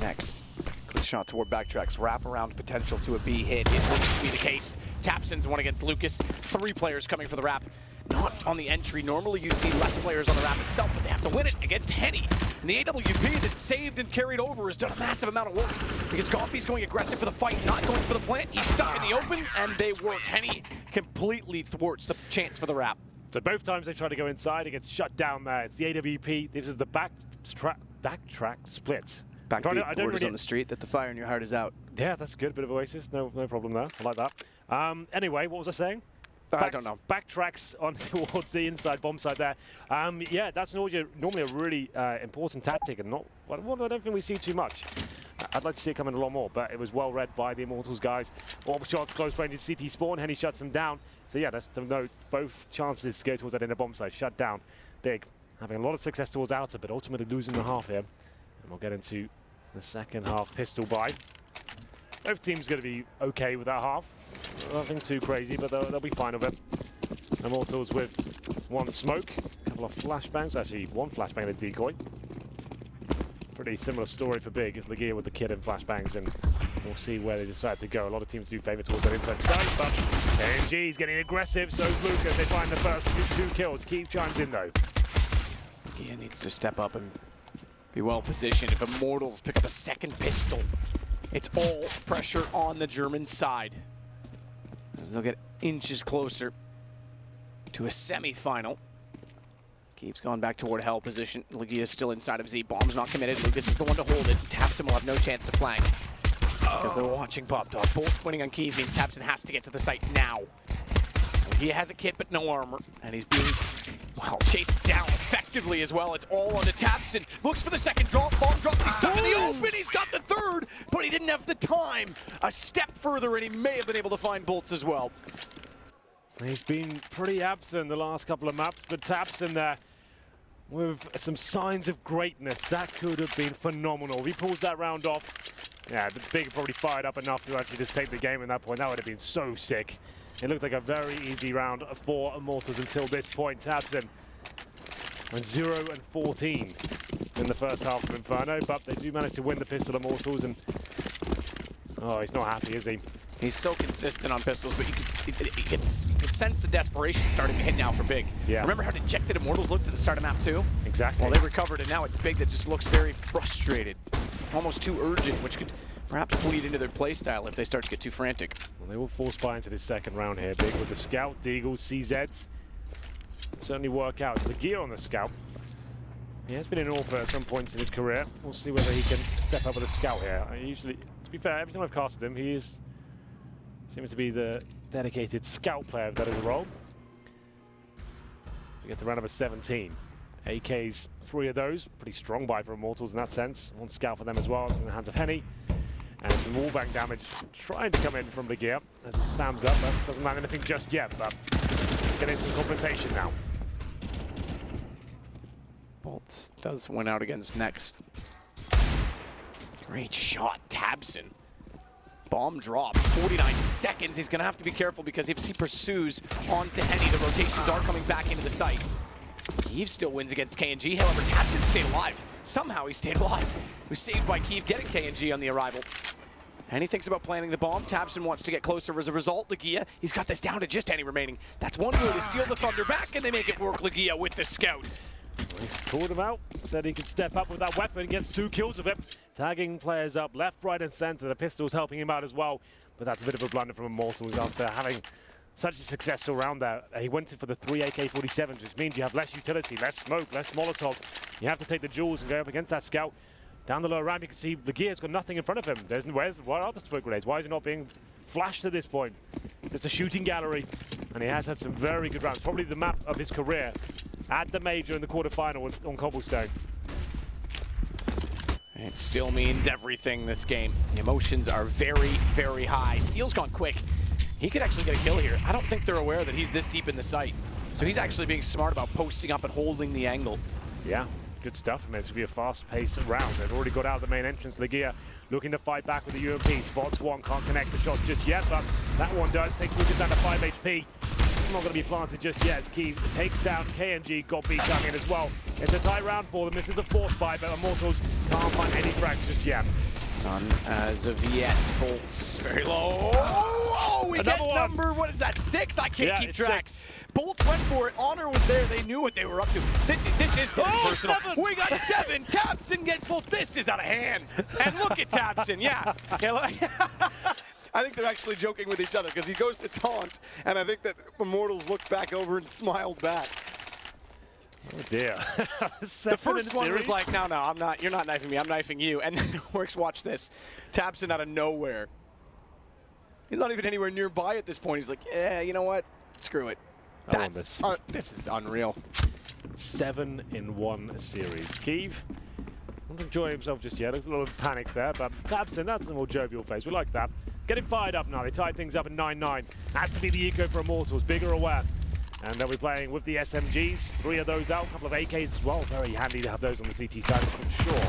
Next, quick shot toward backtracks, wrap around potential to a B hit. It looks to be the case. Tapson's one against Lucas. 3 players coming for the wrap. Not on the entry. Normally you see less players on the wrap itself, but they have to win it against Henny. And the AWP that's saved and carried over has done a massive amount of work because Goffy's going aggressive for the fight, not going for the plant. He's stuck in the open, and they work. Henny completely thwarts the chance for the wrap. So both times they try to go inside, it gets shut down there. It's the AWP. This is the backtrack split. Backbeat I don't borders really on the street that the fire in your heart is out. Yeah, that's good. Bit of Oasis. No problem there. I like that. Anyway, what was I saying? I don't know. Backtracks on towards the inside bomb side there. Yeah, that's normally a really important tactic, and not one I don't think we see too much. I'd like to see it coming a lot more, but it was well read by the Immortals guys. All shots close range in CT spawn. Henny shuts them down. So yeah, that's to note. Both chances to go towards that inner bomb side shut down. Big, having a lot of success towards outer, but ultimately losing the half here. And we'll get into the second half pistol buy. Both teams going to be okay with that half. Nothing too crazy, but they'll be fine with it. Immortals with 1 smoke, a couple of flashbangs, actually 1 flashbang and a decoy. Pretty similar story for Big. It's Legia with the kid and flashbangs, and we'll see where they decide to go. A lot of teams do favour towards that inside side, but KNG is getting aggressive, so is Lucas. They find the first 2 kills. Keith chimes in though. Legia needs to step up and be well positioned. If Immortals pick up a second pistol, it's all pressure on the German side, as they'll get inches closer to a semi-final. Keeps gone back toward hell position. Legia is still inside of Z. Bomb's not committed. Lucas is the one to hold it. Tapson will have no chance to flank because they're watching Pop Dog. Bolt's winning on Kiev means Tapson has to get to the site now. He has a kit but no armor, and he's being, well, chased down effectively as well. It's all onto Tapson. Looks for the second drop. Bomb drop. He's stuck in the open. He's got the third, but he didn't have the time. A step further, and he may have been able to find Bolts as well. He's been pretty absent the last couple of maps, but Tapson there with some signs of greatness. That could have been phenomenal. If he pulls that round off, yeah, the Big probably fired up enough to actually just take the game at that point. That would have been so sick. It looked like a very easy round for Immortals until this point. Tapson went 0 and 14 in the first half of Inferno, but they do manage to win the pistol Immortals, and oh, he's not happy, is he? He's so consistent on pistols, but you could sense the desperation starting to hit now for Big. Yeah. Remember how dejected Immortals looked at the start of map 2? Exactly. Well, they recovered, and now it's Big that just looks very frustrated. Almost too urgent, which could perhaps bleed into their playstyle if they start to get too frantic. Well, they will force buy into this second round here. Big with the Scout, Deagles, CZs. Certainly work out. The gear on the Scout. He has been in AWP at some points in his career. We'll see whether he can step up with a Scout here. Usually, to be fair, every time I've casted him, he seems to be the dedicated Scout player that is a role. We get to round number 17. AKs, 3 of those. Pretty strong buy for Immortals in that sense. 1 Scout for them as well. It's in the hands of Henny. And some wallbang damage trying to come in from Legia as it spams up, but doesn't land anything just yet, but getting some confrontation now. Bolts does win out against Next. Great shot, Tabson. Bomb drop, 49 seconds. He's going to have to be careful because if he pursues onto Henny, the rotations are coming back into the site. Kiev still wins against KNG, however, Tabson stayed alive. Somehow he stayed alive. He was saved by Kiev getting KNG on the arrival. Henny thinks about planting the bomb. Tabson wants to get closer as a result. Legia, he's got this down to just Henny remaining. That's one way to steal the Thunder back, and they make it work, Legia, with the scout. He's called him out, said he could step up with that weapon, gets 2 kills of it. Tagging players up left, right, and center. The pistol's helping him out as well, but that's a bit of a blunder from Immortals after having such a successful round there. He went in for the 3 AK-47s, which means you have less utility, less smoke, less Molotovs. You have to take the jewels and go up against that scout. Down the low ramp, you can see Legia's got nothing in front of him. Where are the smoke grenades? Why is he not being flashed at this point? It's a shooting gallery, and he has had some very good rounds. Probably the map of his career at the major in the quarterfinal on Cobblestone. It still means everything this game. The emotions are very, very high. Steel's gone quick. He could actually get a kill here. I don't think they're aware that he's this deep in the site. So he's actually being smart about posting up and holding the angle. Yeah, good stuff. I mean, it's going to be a fast-paced round. They've already got out of the main entrance. Legia looking to fight back with the UMP. Spots one, can't connect the shots just yet, but that one does. Takes Lucas down to 5 HP. Not going to be planted just yet. Kiev takes down KNG. Got beat coming in as well. It's a tight round for them. This is the 4th fight, but Immortals can't find any frags just yet. None as of yet. Bolts very low. Oh, we get number, what is that, 6? I can't keep track. 6. Bolts went for it. Honor was there. They knew what they were up to. This is getting personal. 7. We got 7. Tabson gets Bolts. This is out of hand. And look at Tabson. Yeah. I think they're actually joking with each other because he goes to taunt, and I think that Immortals looked back over and smiled back. Oh dear. The first one was like, no, I'm not. You're not knifing me. I'm knifing you. And then Works, watch this. Tabson out of nowhere. He's not even anywhere nearby at this point. He's like, yeah, you know what? Screw it. This is unreal. 7 in 1 series. Kiev not enjoying himself just yet. There's a little panic there, but Tabson, that's a more jovial face. We like that. Getting fired up now. They tied things up at 9-9. Has to be the eco for Immortals. Big or aware. And they'll be playing with the SMGs. 3 of those out. A couple of AKs as well. Very handy to have those on the CT side, I'm sure.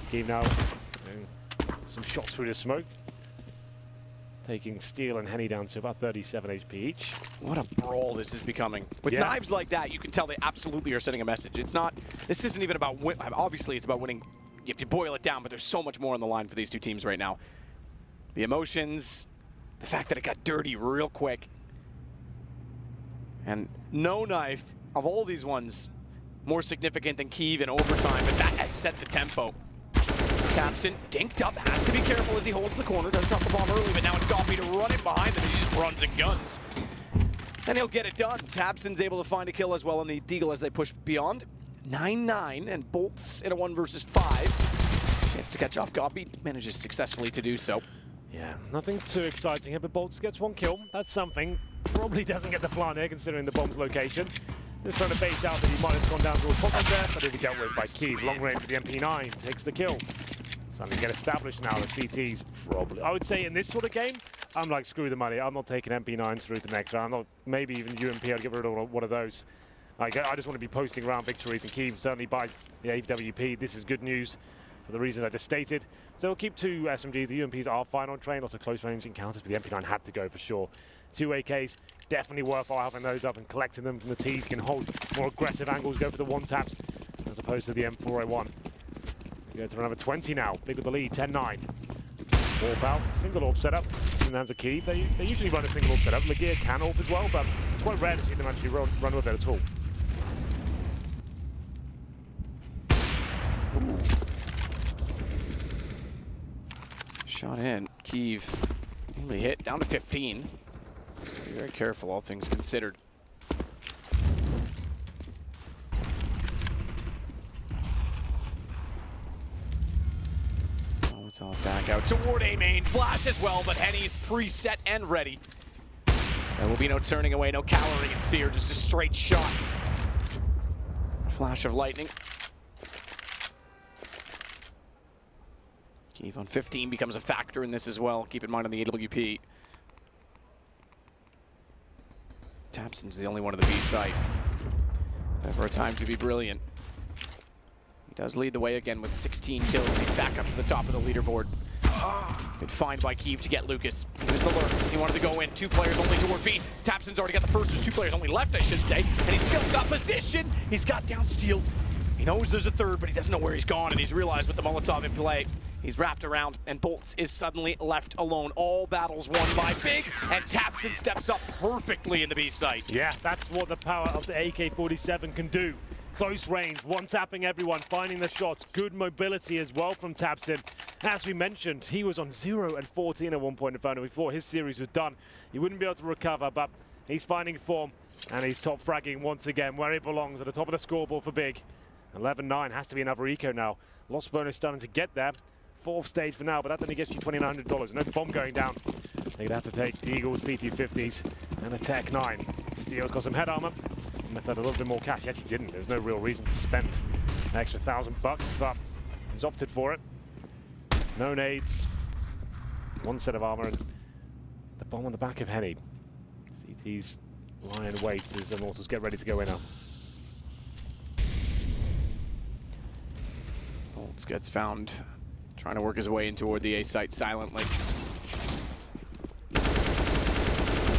Kiev now some shots through the smoke. Taking Steel and Henny down to about 37 HP each. What a brawl this is becoming. With knives like that, you can tell they absolutely are sending a message. It's not, this isn't even about, obviously it's about winning if you boil it down, but there's so much more on the line for these two teams right now. The emotions, the fact that it got dirty real quick. And no knife, of all these ones, more significant than Kiev in overtime, but that has set the tempo. Tabson dinked up, has to be careful as he holds the corner, doesn't drop the bomb early, but now it's Goppy to run in behind him, and he just runs and guns. And he'll get it done. Tabson's able to find a kill as well on the Deagle as they push beyond. 9-9, and Bolts in a 1 versus 5. Chance to catch off Goppy, manages successfully to do so. Yeah, nothing too exciting here, but Bolts gets 1 kill. That's something. Probably doesn't get the plant here, considering the bomb's location. Just trying to bait out that he might have gone down towards Pocket there, but it'll be dealt with by Kiev. Long range for the MP9, takes the kill. Something to get established now, the CT's probably. I would say in this sort of game, I'm like, screw the money. I'm not taking MP9s through to the next round. I'm not, maybe even UMP, I'd get rid of one of those. I just want to be posting round victories, and Kiev certainly buys the AWP. This is good news for the reasons I just stated. So we'll keep 2 SMGs. The UMPs are fine on train, lots of close range encounters, but the MP9 had to go for sure. 2 AKs, definitely worthwhile having those up and collecting them from the T's. You can hold more aggressive angles, go for the 1-taps, as opposed to the M401. We go to another 20 now, big with the lead, 10-9. Warp out, single AWP setup, in the hands of Kiev. They usually run a single AWP setup. Legia can AWP as well, but it's quite rare to see them actually run with it at all. Shot in. Kiev nearly hit, down to 15. Be very careful, all things considered. Oh, it's all back out toward A main. Flash as well, but Henny's preset and ready. There will be no turning away, no cowering in fear, just a straight shot. A flash of lightning. Kiev on 15 becomes a factor in this as well. Keep in mind on the AWP. Tapson's the only one on the B site. If ever a time to be brilliant. He does lead the way again with 16 kills. He's back up to the top of the leaderboard. Good find by Kiev to get Lucas. He was the lurk. He wanted to go in. 2 players only toward B. Tapson's already got the first. There's 2 players only left, I should say. And he's still got position. He's got down steal. He knows there's a third, but he doesn't know where he's gone. And he's realized with the Molotov in play, he's wrapped around, and Bolts is suddenly left alone. All battles won by Big, and Tapson steps up perfectly in the B site. Yeah, that's what the power of the AK-47 can do. Close range, one-tapping everyone, finding the shots. Good mobility as well from Tapson. As we mentioned, he was on 0 and 14 at one point in Inferno. We thought his series was done. He wouldn't be able to recover, but he's finding form, and he's top fragging once again where he belongs, at the top of the scoreboard for Big. 11-9 has to be another eco now. Lost bonus starting to get there. 4th stage for now, but that only gets you $2,900. No bomb going down. They're gonna have to take Deagle's PT-50s and a Tech 9. Steel's got some head armor. Must have had a little bit more cash. Yet he didn't. There's no real reason to spend an extra $1,000, but he's opted for it. No nades. 1 set of armor and the bomb on the back of Henny. CT's lying in wait as Immortals get ready to go in now. Bolts gets found trying to work his way in toward the A site silently.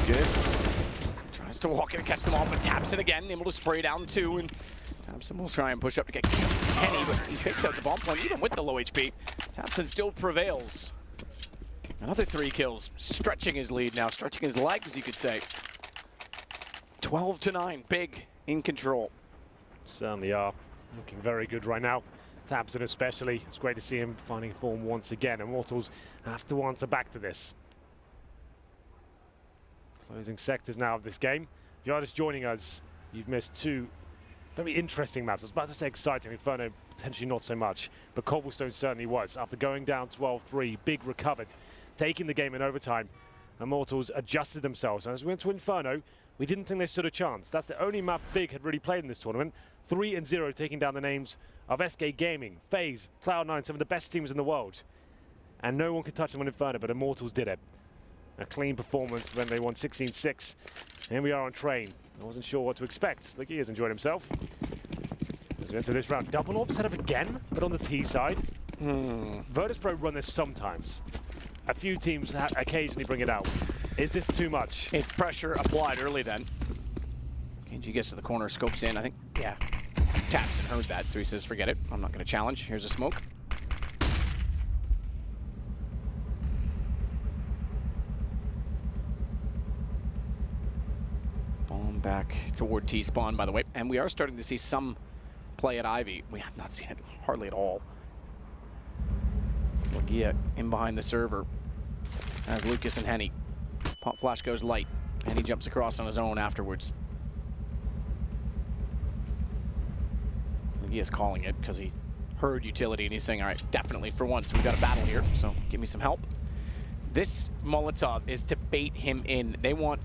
Lucas tries to walk in and catch them all, but Tapson again, able to spray down 2, and Tapson will try and push up to get Kenny, but he fakes out the bomb point even with the low HP. Tapson still prevails. Another 3 kills, stretching his lead now, stretching his legs, you could say. 12-9, Big in control. Certainly are. Looking very good right now. Tapson especially. It's great to see him finding form once again. Immortals have to answer back to this. Closing sectors now of this game. If you're just joining us, you've missed 2 very interesting maps. I was about to say exciting. Inferno potentially not so much, but Cobblestone certainly was. After going down 12-3, Big recovered, taking the game in overtime. Immortals adjusted themselves. And as we went to Inferno, we didn't think they stood a chance. That's the only map Big had really played in this tournament. 3-0, taking down the names of SK Gaming, FaZe, Cloud9, some of the best teams in the world. And no one could touch them on Inferno, but Immortals did it. A clean performance when they won 16-6. Here we are on train. I wasn't sure what to expect. Look, he has enjoyed himself. As we enter this round, double orb set up again, but on the T side. Virtus.pro run this sometimes. A few teams occasionally bring it out. Is this too much? It's pressure applied early then. KNG gets to the corner, scopes in, I think, yeah. Tapson heard that, so he says, forget it. I'm not going to challenge. Here's a smoke. Bomb back toward T-spawn, by the way. And we are starting to see some play at Ivy. We have not seen it hardly at all. Lagia in behind the server as Lucas and Henny. Pop flash goes light, and he jumps across on his own afterwards. Lagia's calling it because he heard utility, and he's saying, all right, definitely, for once, we've got a battle here, so give me some help. This Molotov is to bait him in. They want,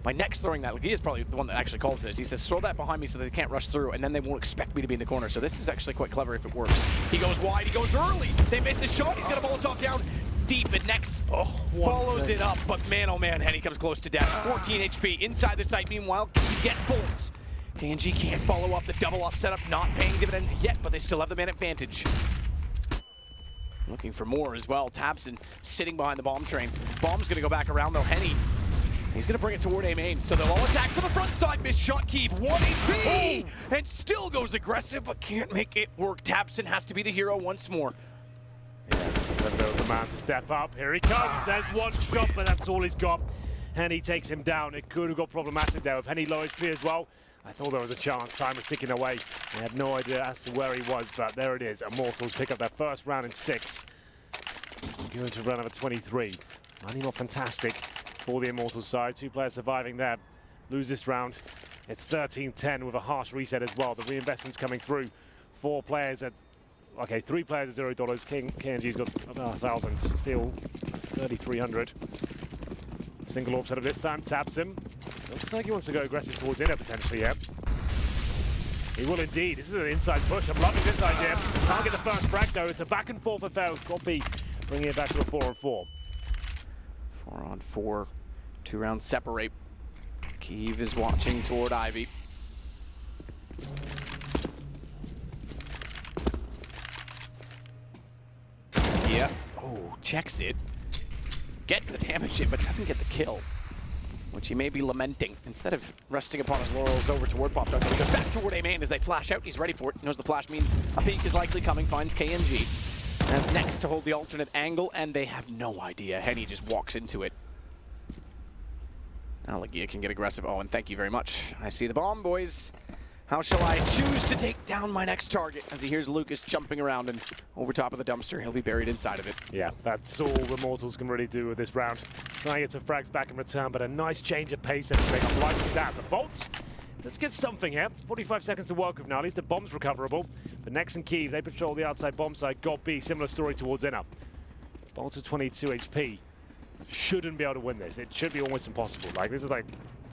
by next throwing that, Lagia's probably the one that actually called for this. He says, throw that behind me so that they can't rush through, and then they won't expect me to be in the corner. So this is actually quite clever if it works. He goes wide, he goes early. They miss his shot, he's got a Molotov down deep, and next follows it up, but man, oh man, Henny comes close to death. 14 HP inside the site. Meanwhile, he gets bolts. KNG can't follow up the double up setup, not paying dividends yet, but they still have the man advantage. Looking for more as well. Tapson sitting behind the bomb train. Bomb's gonna go back around though. Henny, he's gonna bring it toward A main, so they'll all attack from the front side. Missed shot, Keith, 1 HP, and still goes aggressive, but can't make it work. Tapson has to be the hero once more. There was a man to step up. Here he comes. There's one shot, but that's all he's got. Henny takes him down. It could have got problematic there with Henny low HP as well. I thought there was a chance. Time was ticking away. I had no idea as to where he was, but there it is. Immortals pick up their first round in 6. Going to round number 23. Running not fantastic for the Immortals side. 2 players surviving there. Lose this round. It's 13-10 with a harsh reset as well. The reinvestment's coming through. 4 players at... Okay, 3 players at $0. KNG's got about 1,000. Still 3,300. Single orb setup this time. Taps him. Looks like he wants to go aggressive towards inner potentially, yeah. He will indeed. This is an inside push. I'm loving this idea. Can't get the first frag though. It's a back and forth affair with Goppy bringing it back to a 4-on-4. 4-on-4. 2 rounds separate. Kyiv is watching toward Ivy. Yeah. Oh, checks it. Gets the damage in, but doesn't get the kill, which he may be lamenting. Instead of resting upon his laurels over toward Pop Dog, he goes back toward A-Man as they flash out. He's ready for it. He knows the flash means a peek is likely coming. Finds KNG. That's next to hold the alternate angle, and they have no idea. Henny just walks into it. Now Legia can get aggressive. Oh, and thank you very much. I see the bomb, boys. How shall I choose to take down my next target? As he hears Lucas jumping around and over top of the dumpster, he'll be buried inside of it. Yeah, that's all the Immortals can really do with this round. Try and get some frags back in return, but a nice change of pace and everything. I'm liking that. The bolts, let's get something here. 45 seconds to work with now. At least the bomb's recoverable. But Nex and Kyiv, they patrol the outside bomb side. God B, similar story towards Inner. Bolts with 22 HP. Shouldn't be able to win this. It should be almost impossible. Like, this is like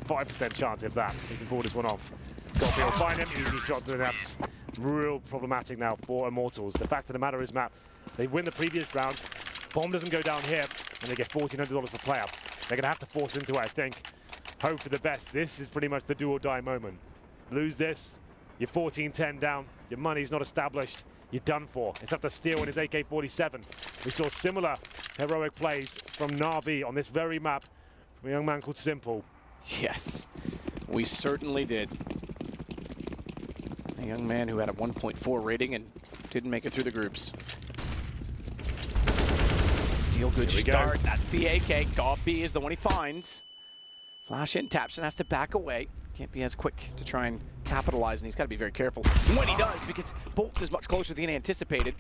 5% chance if that. He can pull this one off. Gopi will find him, easy shot, and that's real problematic now for Immortals. The fact of the matter is, Matt, they win the previous round, bomb doesn't go down here, and they get $1,400 per player. They're going to have to force into it, I think. Hope for the best. This is pretty much the do or die moment. Lose this, you're 14-10 down, your money's not established, you're done for. It's up to Steel and his AK-47. We saw similar heroic plays from Na'Vi on this very map from a young man called Simple. Yes, we certainly did. A young man who had a 1.4 rating and didn't make it through the groups. Steel, good start. That's the AK. Gobi is the one he finds. Flash in, taps and has to back away. Can't be as quick to try and capitalize, and he's got to be very careful when he does, because Bolts is much closer than anticipated.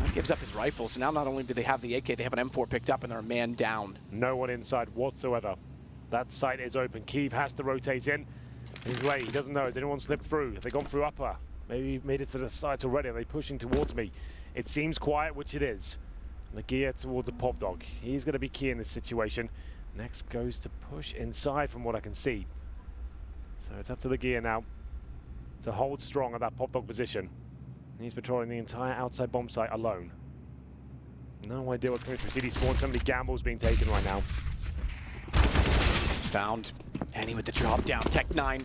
He gives up his rifle, so now not only do they have the AK, they have an M4 picked up, and they're a man down. No one inside whatsoever. That site is open. Kyiv has to rotate in. He's late. He doesn't know. Has anyone slipped through? Have they gone through upper? Maybe made it to the site already. Are they pushing towards me? It seems quiet, which it is. Legia towards a Pop Dog. He's going to be key in this situation. Next goes to push inside from what I can see. So it's up to Legia now to hold strong at that Pop Dog position. He's patrolling the entire outside bomb site alone. No idea what's going through CD spawn. So many gambles being taken right now. Found. Henny with the drop down. Tech9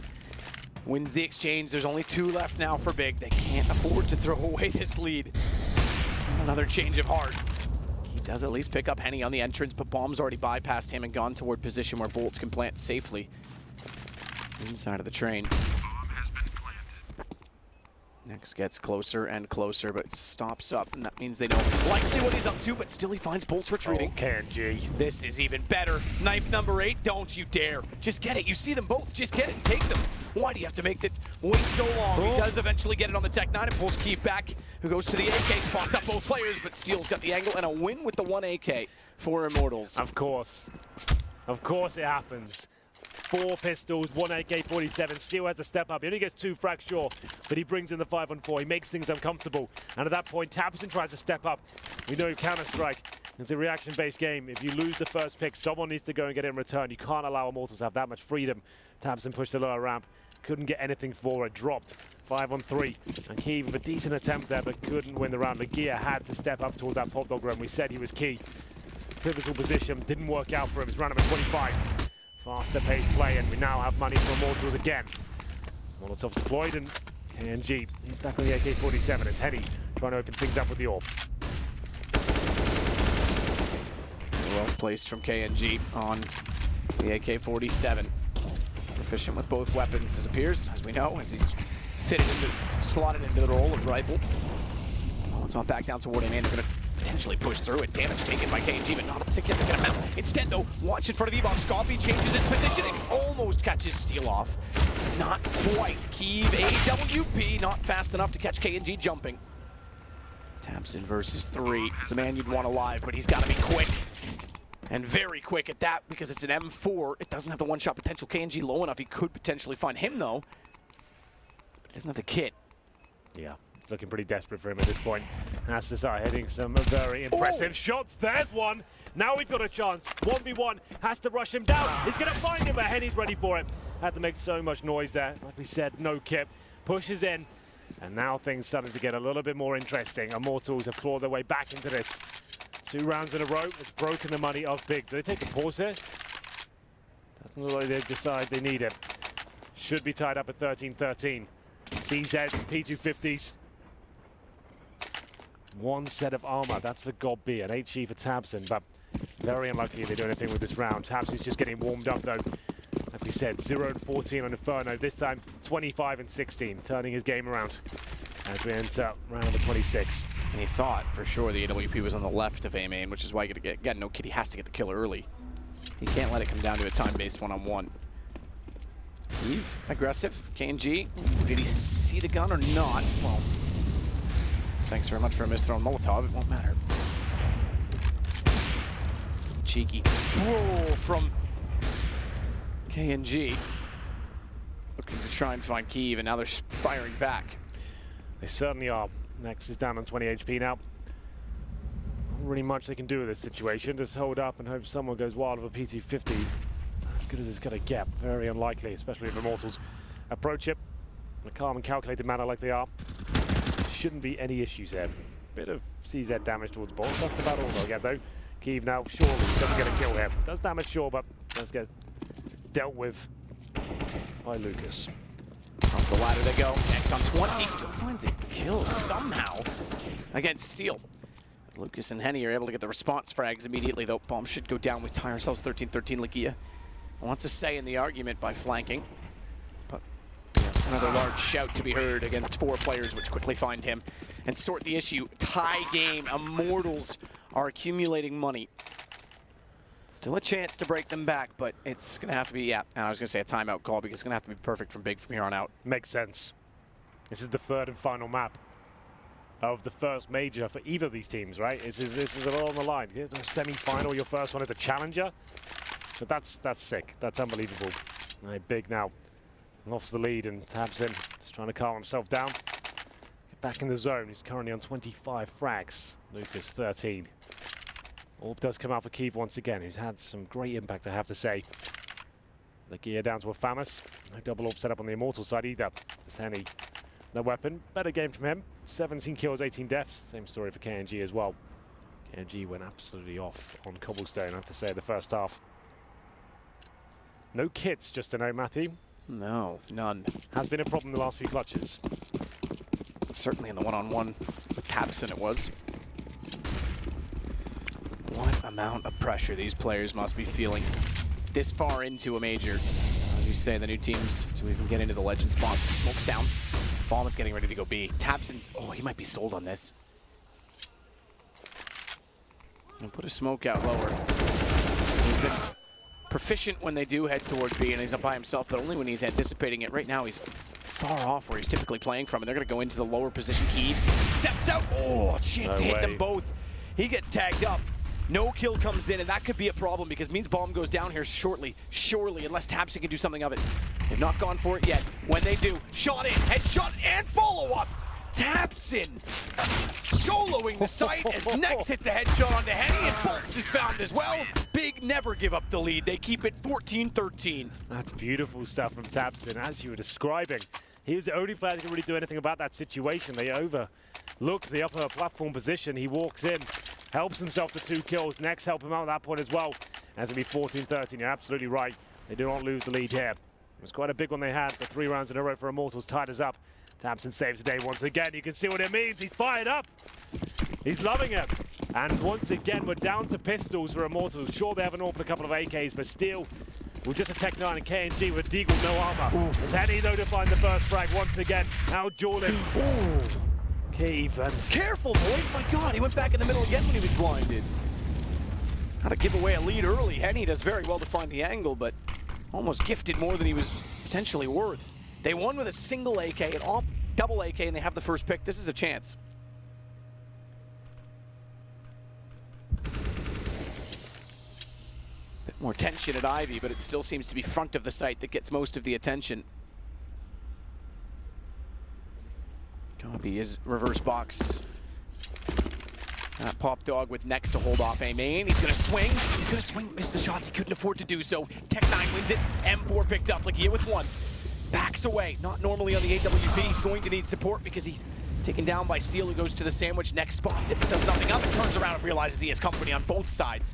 wins the exchange. There's only 2 left now for Big. They can't afford to throw away this lead. Another change of heart. He does at least pick up Henny on the entrance, but bomb's already bypassed him and gone toward position where Bolts can plant safely inside of the train. Next gets closer and closer, but stops up, and that means they know likely what he's up to, but still he finds Bolts retreating. Oh, KNG. This is even better. Knife number 8, don't you dare. Just get it. You see them both. Just get it and take them. Why do you have to make it wait so long? He does eventually get it on the Tech-9 and pulls Kyiv back, who goes to the AK, spots up both players, but Steel's got the angle and a win with the 1 AK for Immortals. Of course. Of course it happens. 4 pistols, 1 AK-47. Steel has to step up. He only gets 2 frags short, but he brings in the 5-on-4. He makes things uncomfortable. And at that point, Tabson tries to step up. We know Counter-Strike. It's a reaction-based game. If you lose the first pick, someone needs to go and get it in return. You can't allow Immortals to have that much freedom. Tabson pushed the lower ramp. Couldn't get anything for it. Dropped. 5-on-3. And Kyiv with a decent attempt there, but couldn't win the round. Legia had to step up towards that Pop Dog run. We said he was key. Pivotal position. Didn't work out for him. It's round number 25. Faster pace play, and we now have money for Immortals again. Molotov's deployed, and KNG back on the AK-47 as Henny trying to open things up with the orb. Well placed from KNG on the AK-47. Proficient with both weapons, it appears, as we know, as he's slotted into the role of rifle. It's on back down toward him, and they're going to potentially push through it. Damage taken by KNG, but not a significant amount. Instead, though, watch in front of Evon. Scorpy changes his position and almost catches Steel off. Not quite. Kyiv AWP, not fast enough to catch KNG jumping. Tabson versus 3. It's a man you'd want alive, but he's got to be quick. And very quick at that, because it's an M4. It doesn't have the one-shot potential. KNG low enough, he could potentially find him, though. But he doesn't have the kit. Yeah. Looking pretty desperate for him at this point. Has to start hitting some very impressive shots. There's one. Now we've got a chance. 1v1. Has to rush him down. He's going to find him, but Henny's ready for it. Had to make so much noise there. Like we said, no kip. Pushes in. And now things starting to get a little bit more interesting. Immortals have clawed their way back into this. 2 rounds in a row. It's broken the money of Big. Do they take a pause here? Doesn't look like they decide they need it. Should be tied up at 13-13. CZs, P250s. 1 set of armor. That's for God B. An HE for Tabson, but very unlikely they do anything with this round. Tabson's just getting warmed up though. Like we said, 0-14 on Inferno. This time 25-16, turning his game around as we enter round number 26. And he thought for sure the AWP was on the left of A main, which is why again, no kid, he has to get the kill early. He can't let it come down to a time-based one-on-one. Eve, aggressive. KNG, did he see the gun or not? Well, thanks very much for a misthrown Molotov. It won't matter. Cheeky. Whoa, from KNG. Looking to try and find Kiev, and now they're firing back. They certainly are. Nex is down on 20 HP now. Not really much they can do with this situation. Just hold up and hope someone goes wild with a P250. As good as it's going to get. Very unlikely, especially if Immortals approach it in a calm and calculated manner like they are. Shouldn't be any issues there. Bit of CZ damage towards the ball. That's about all they'll get though. Kiev now surely doesn't get a kill here. Does damage, sure, but does get dealt with by Lucas. Up the ladder they go. Next on 20, still finds a kill somehow against Steel. Lucas and Henny are able to get the response frags immediately, though. Bomb should go down. We tie ourselves 13-13. Lakia wants a say in the argument by flanking. But yeah, another large shout to be heard against 4 players, which quickly find him and sort the issue. Tie game. Immortals are accumulating money. Still a chance to break them back, but it's going to have to be, yeah, I was going to say a timeout call because it's going to have to be perfect from Big from here on out. Makes sense. This is the 3rd and final map of the first major for either of these teams, right? This is all on the line. Semi-final, your first one as a challenger. But that's sick. That's unbelievable. Right, Big now lofts the lead and tabs in. Just trying to calm himself down. Get back in the zone. He's currently on 25 frags. Lucas 13. Orb does come out for Kiev once again, who's had some great impact, I have to say. The gear down to a Famus. No double orb set up on the Immortal side either. It's Henny. No weapon. Better game from him. 17 kills, 18 deaths. Same story for KNG as well. KNG went absolutely off on Cobblestone, I have to say, the first half. No kits, just to know, Matthew. No, none. Has been a problem the last few clutches. Certainly in the one-on-one with Tabson it was. What amount of pressure these players must be feeling this far into a major. As you say, the new teams to even get into the legend spots. Smoke's down. Bomb is getting ready to go B. Tabson, oh, he might be sold on this. And put a smoke out lower. He's been proficient when they do head toward B, and he's up by himself, but only when he's anticipating it. Right now, he's far off where he's typically playing from, and they're going to go into the lower position. Kiev steps out. Oh, chance to hit them both. He gets tagged up. No kill comes in, and that could be a problem because it means Bomb goes down here shortly, surely, unless Tabson can do something of it. They've not gone for it yet. When they do, shot in, headshot, and follow-up. Tabson soloing the site as Nex hits a headshot onto Henny, and Bolts is found as well. Big never give up the lead. They keep it 14-13. That's beautiful stuff from Tabson, as you were describing. He was the only player that could really do anything about that situation. They overlooked the upper platform position. He walks in, helps himself to 2 kills. Next help him out at that point as well. As it'll be 14-13. You're absolutely right. They do not lose the lead here. It was quite a big one they had. The 3 rounds in a row for Immortals tied us up. Tabson saves the day once again. You can see what it means. He's fired up. He's loving it. And once again, we're down to pistols for Immortals. Sure, they haven't opened a couple of AKs, but still, with just a Tech 9 and KNG with Deagle, no armor. As Henny, though, to find the first frag once again. Now Jordan. Kiev. Careful, boys. My God, he went back in the middle again when he was blinded. How to give away a lead early. Henny does very well to find the angle, but almost gifted more than he was potentially worth. They won with a single AK, an all double AK, and they have the first pick. This is a chance. Bit more tension at Ivy, but it still seems to be front of the site that gets most of the attention. Copy his reverse box. Pop Dog with Nex to hold off A main. He's gonna swing. He's gonna swing. Missed the shots. He couldn't afford to do so. Tech 9 wins it. M4 picked up. Lakia with 1. Backs away. Not normally on the AWP. He's going to need support because he's Taken down by Steel, who goes to the sandwich. Next spots it, but does nothing of it. Turns around and realizes he has company on both sides.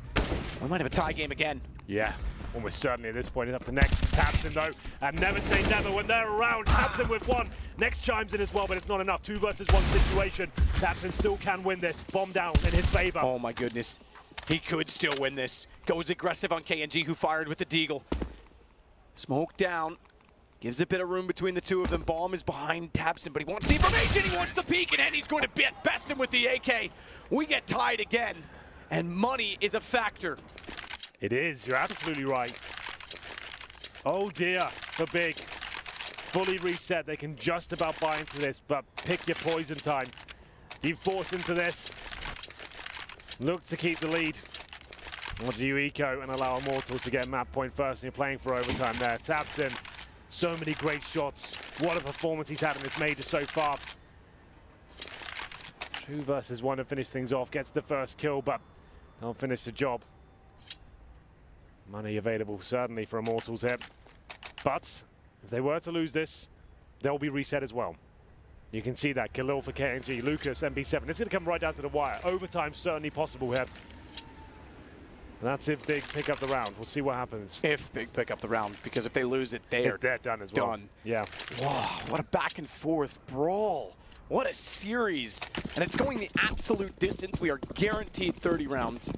We might have a tie game again. Yeah, almost certainly at this point. It's up to Next. Taps him though, and never say never when they're around. Taps him with one. Next chimes in as well, but it's not enough. 2 versus 1 situation. Tapson still can win this. Bomb down in his favor. Oh my goodness. He could still win this. Goes aggressive on KNG, who fired with the Deagle. Smoke down. Gives a bit of room between the two of them. Bomb is behind Tabson, but he wants the information. He wants the peek, and he's going to best him with the AK. We get tied again, and money is a factor. It is. You're absolutely right. Oh dear for Big. Fully reset. They can just about buy into this, but pick your poison time. You force into this. Look to keep the lead. Or do you eco and allow Immortals to get map point first, and you're playing for overtime there. Tapson, so many great shots. What a performance he's had in this major so far. 2 versus 1 to finish things off. Gets the first kill, but they'll finish the job. Money available certainly for Immortals here. But if they were to lose this, they'll be reset as well. You can see that. Khalil for KNG, Lucas, MB7. It's going to come right down to the wire. Overtime certainly possible here. And that's if Big pick up the round. We'll see what happens. If Big pick up the round, because if they lose it, they're done as well. Done. Yeah. Wow, what a back and forth brawl. What a series. And it's going the absolute distance. We are guaranteed 30 rounds.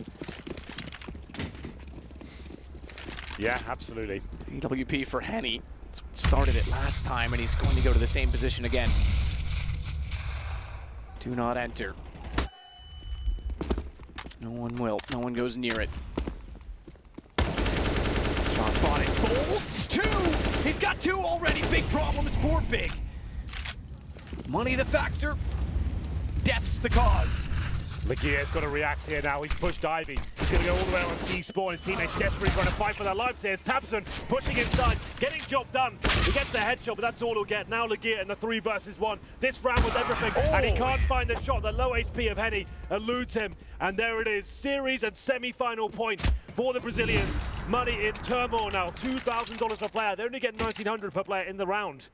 Yeah, absolutely. AWP for Henny. That's what started it last time, and he's going to go to the same position again. Do not enter. No one will. No one goes near it. Shot spotted. Bolts 2! He's got 2 already. Big problems for Big. Money the factor. Death's the cause. Laguerre's got to react here now. He's pushed Ivy. He's going to go all the way on C-Spawn. His teammates desperately trying to fight for their lives here. It's Tabson pushing inside, getting job done. He gets the headshot, but that's all he'll get. Now Laguerre in the 3 versus 1. This round was everything, and he can't find the shot. The low HP of Henny eludes him, and there it is. Series and semi-final point for the Brazilians. Money in turmoil now. $2,000 per player. They only get $1,900 per player in the round.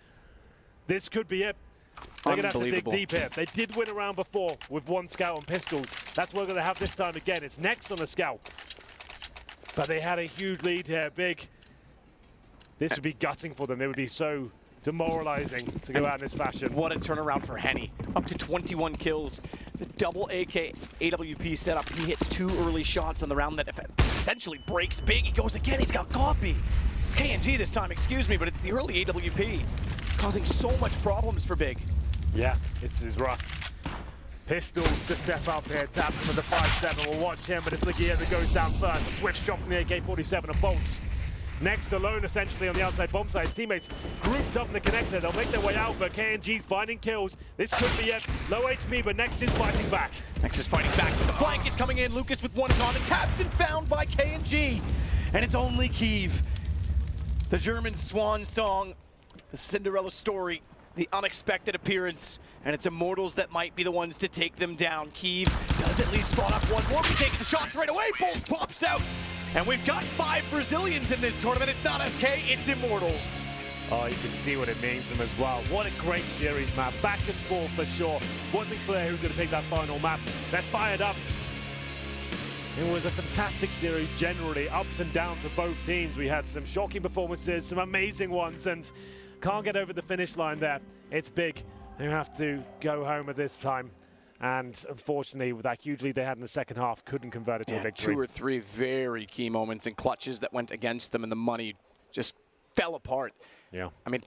This could be it. They're going to have to dig deep here. They did win a round before with 1 scout and pistols. That's what we're going to have this time again. It's Next on the scout. But they had a huge lead here. Big. This would be gutting for them. It would be so demoralizing to go out in this fashion. What a turnaround for Henny. Up to 21 kills. The double AK AWP setup. He hits 2 early shots on the round that essentially breaks Big. He goes again. He's got copy. It's KNG this time, excuse me, but it's the early AWP. It's causing so much problems for Big. Yeah, this is rough. Pistols to step up here. Taps for the 5-7. We'll watch him, but it's Laguerre that goes down first. A swift shot from the AK-47 and bolts. Next alone, essentially, on the outside bomb side. His teammates grouped up in the connector. They'll make their way out, but KNG's finding kills. This could be it. Low HP, but Next is fighting back. Next is fighting back, but the flank is coming in. Lucas with 1 is on, and Tabson found by KNG. And it's only Kiev. The German swan song, the Cinderella story, the unexpected appearance, and it's Immortals that might be the ones to take them down. Kiev does at least spot up 1 more. We're taking the shots right away. Bolt pops out. And we've got 5 Brazilians in this tournament. It's not SK, it's Immortals. Oh, you can see what it means to them as well. What a great series, man. Back and forth for sure. Wasn't clear who's going to take that final map. They're fired up. It was a fantastic series generally, ups and downs for both teams. We had some shocking performances, some amazing ones, and can't get over the finish line there. It's Big. They have to go home at this time. And unfortunately, with that huge lead they had in the second half, couldn't convert it to a victory. 2 or 3 very key moments and clutches that went against them, and the money just fell apart. Yeah. I mean,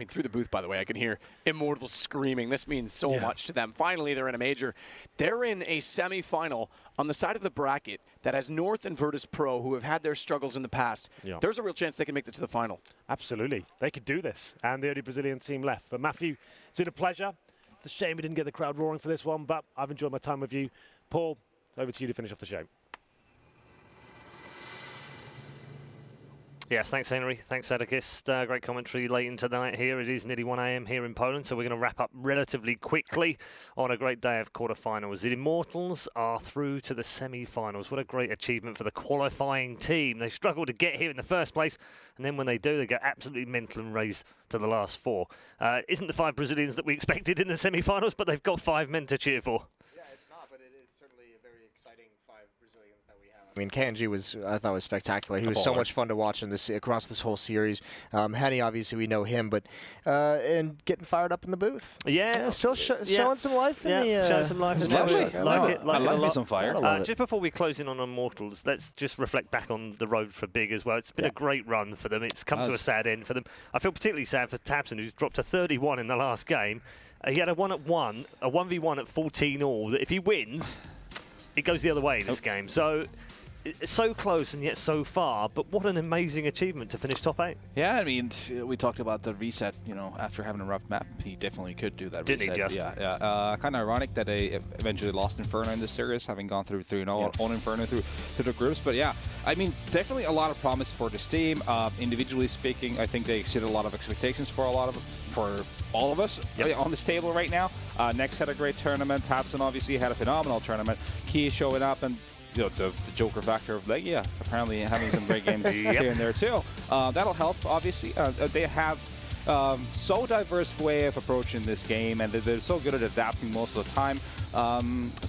through the booth, by the way, I can hear Immortals screaming. This means so much to them. Finally, they're in a major. They're in a semi-final on the side of the bracket that has North and Virtus Pro, who have had their struggles in the past. Yeah. There's a real chance they can make it to the final. Absolutely. They could do this. And the only Brazilian team left. But Matthew, it's been a pleasure. It's a shame we didn't get the crowd roaring for this one, but I've enjoyed my time with you. Paul, over to you to finish off the show. Yes, thanks, Henry. Thanks, Edekist. Great commentary late into the night here. It is nearly 1 a.m. here in Poland, so we're going to wrap up relatively quickly on a great day of quarterfinals. The Immortals are through to the semi-finals. What a great achievement for the qualifying team. They struggled to get here in the first place, and then when they do, they get absolutely mental and raise to the last 4. Isn't the 5 Brazilians that we expected in the semi-finals, but they've got 5 men to cheer for. Yeah, it's not, but it's certainly a very exciting 5 Brazilians that we have. I mean, KNG I thought was spectacular. He was so much fun to watch in this across this whole series. Henny, obviously, we know him, but and getting fired up in the booth. Yeah, still showing some life in the. Showing some life. It's I lovely. like it. I like me some I fire. love it. Just before we close in on Immortals, let's just reflect back on the road for Big as well. It's been a great run for them. It's come to a sad end for them. I feel particularly sad for Tabson, who's dropped to 31 in the last game. He had a 1-1, a 1v1 at 14 all. That if he wins, it goes the other way in this game. So so close and yet so far, but what an amazing achievement to finish top 8. Yeah, I mean, we talked about the reset, you know, after having a rough map, he definitely could do that Didn't reset. he just? Yeah. Kind of ironic that they eventually lost Inferno in this series, having gone through 3-0 on Inferno through the groups. But yeah, I mean, definitely a lot of promise for this team. Individually speaking, I think they exceeded a lot of expectations for all of us on this table right now. Next had a great tournament. Tabson obviously had a phenomenal tournament. Key showing up, and you know, the Joker factor of Legia apparently having some great games here and there too. That'll help, obviously. They have so diverse way of approaching this game, and they're so good at adapting most of the time.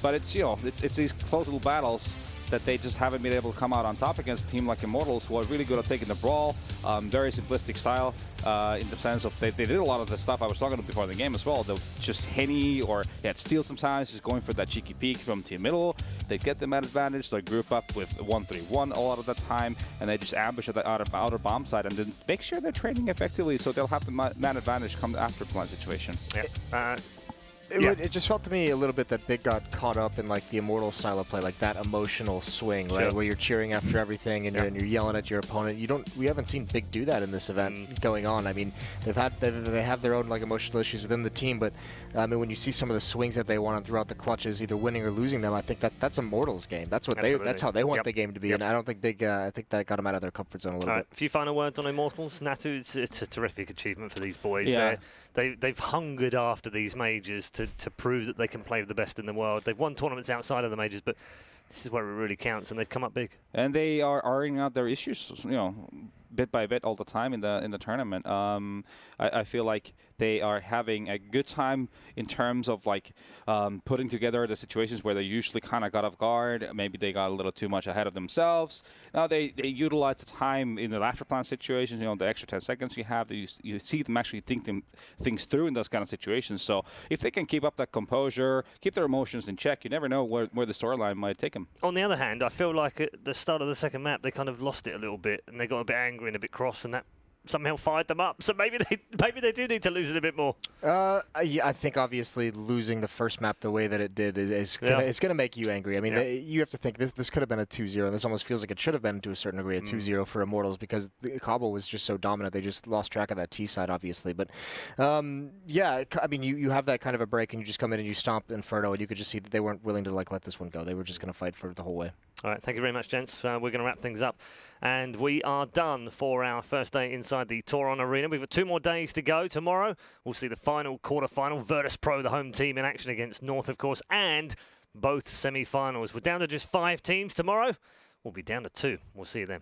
But it's, you know, it's these close little battles that they just haven't been able to come out on top against a team like Immortals, who are really good at taking the brawl. Very simplistic style in the sense of they did a lot of the stuff I was talking about before the game as well. They'll just Henny or steal sometimes, just going for that cheeky peek from team middle. They get them at advantage, so they group up with 1-3-1 a lot of the time, and they just ambush at the outer bomb side and then make sure they're trading effectively, so they'll have the man advantage come after plan situation. It just felt to me a little bit that Big got caught up in like the Immortal style of play, like that emotional swing, right, where you're cheering after everything and you're yelling at your opponent. We haven't seen Big do that in this event going on. I mean, they have their own like emotional issues within the team, but I mean, when you see some of the swings that they won on throughout the clutches, either winning or losing them, I think that's Immortals game. That's what that's how they want the game to be, and I don't think Big. I think that got them out of their comfort zone a little bit. A few final words on Immortals, Natu. It's a terrific achievement for these boys. Yeah. They've hungered after these majors to prove that they can play with the best in the world. They've won tournaments outside of the majors, but this is where it really counts, and they've come up big. And they are ironing out their issues, you know, bit by bit all the time in the tournament. I feel like they are having a good time in terms of like putting together the situations where they usually kind of got off guard. Maybe they got a little too much ahead of themselves. Now they utilize the time in the after plan situations, you know, the extra 10 seconds you have, you see them actually think things through in those kind of situations. So if they can keep up that composure, keep their emotions in check, you never know where the storyline might take them. On the other hand, I feel like at the start of the second map, they kind of lost it a little bit, and they got a bit angry and a bit cross, and that somehow fired them up. So maybe they do need to lose it a bit more. Yeah, I think obviously losing the first map the way that it did is gonna make you angry. I mean, you have to think this could have been a 2-0. This almost feels like it should have been to a certain degree a 2-0 for Immortals because Cobble was just so dominant. They just lost track of that T side, obviously. But yeah, I mean, you have that kind of a break and you just come in and you stomp Inferno, and you could just see that they weren't willing to like let this one go. They were just gonna fight for it the whole way. All right, thank you very much, gents. We're going to wrap things up. And we are done for our first day inside the Toron Arena. We've got 2 more days to go. Tomorrow, we'll see the final quarterfinal. Virtus Pro, the home team, in action against North, of course, and both semi-finals. We're down to just 5 teams tomorrow. We'll be down to 2. We'll see you then.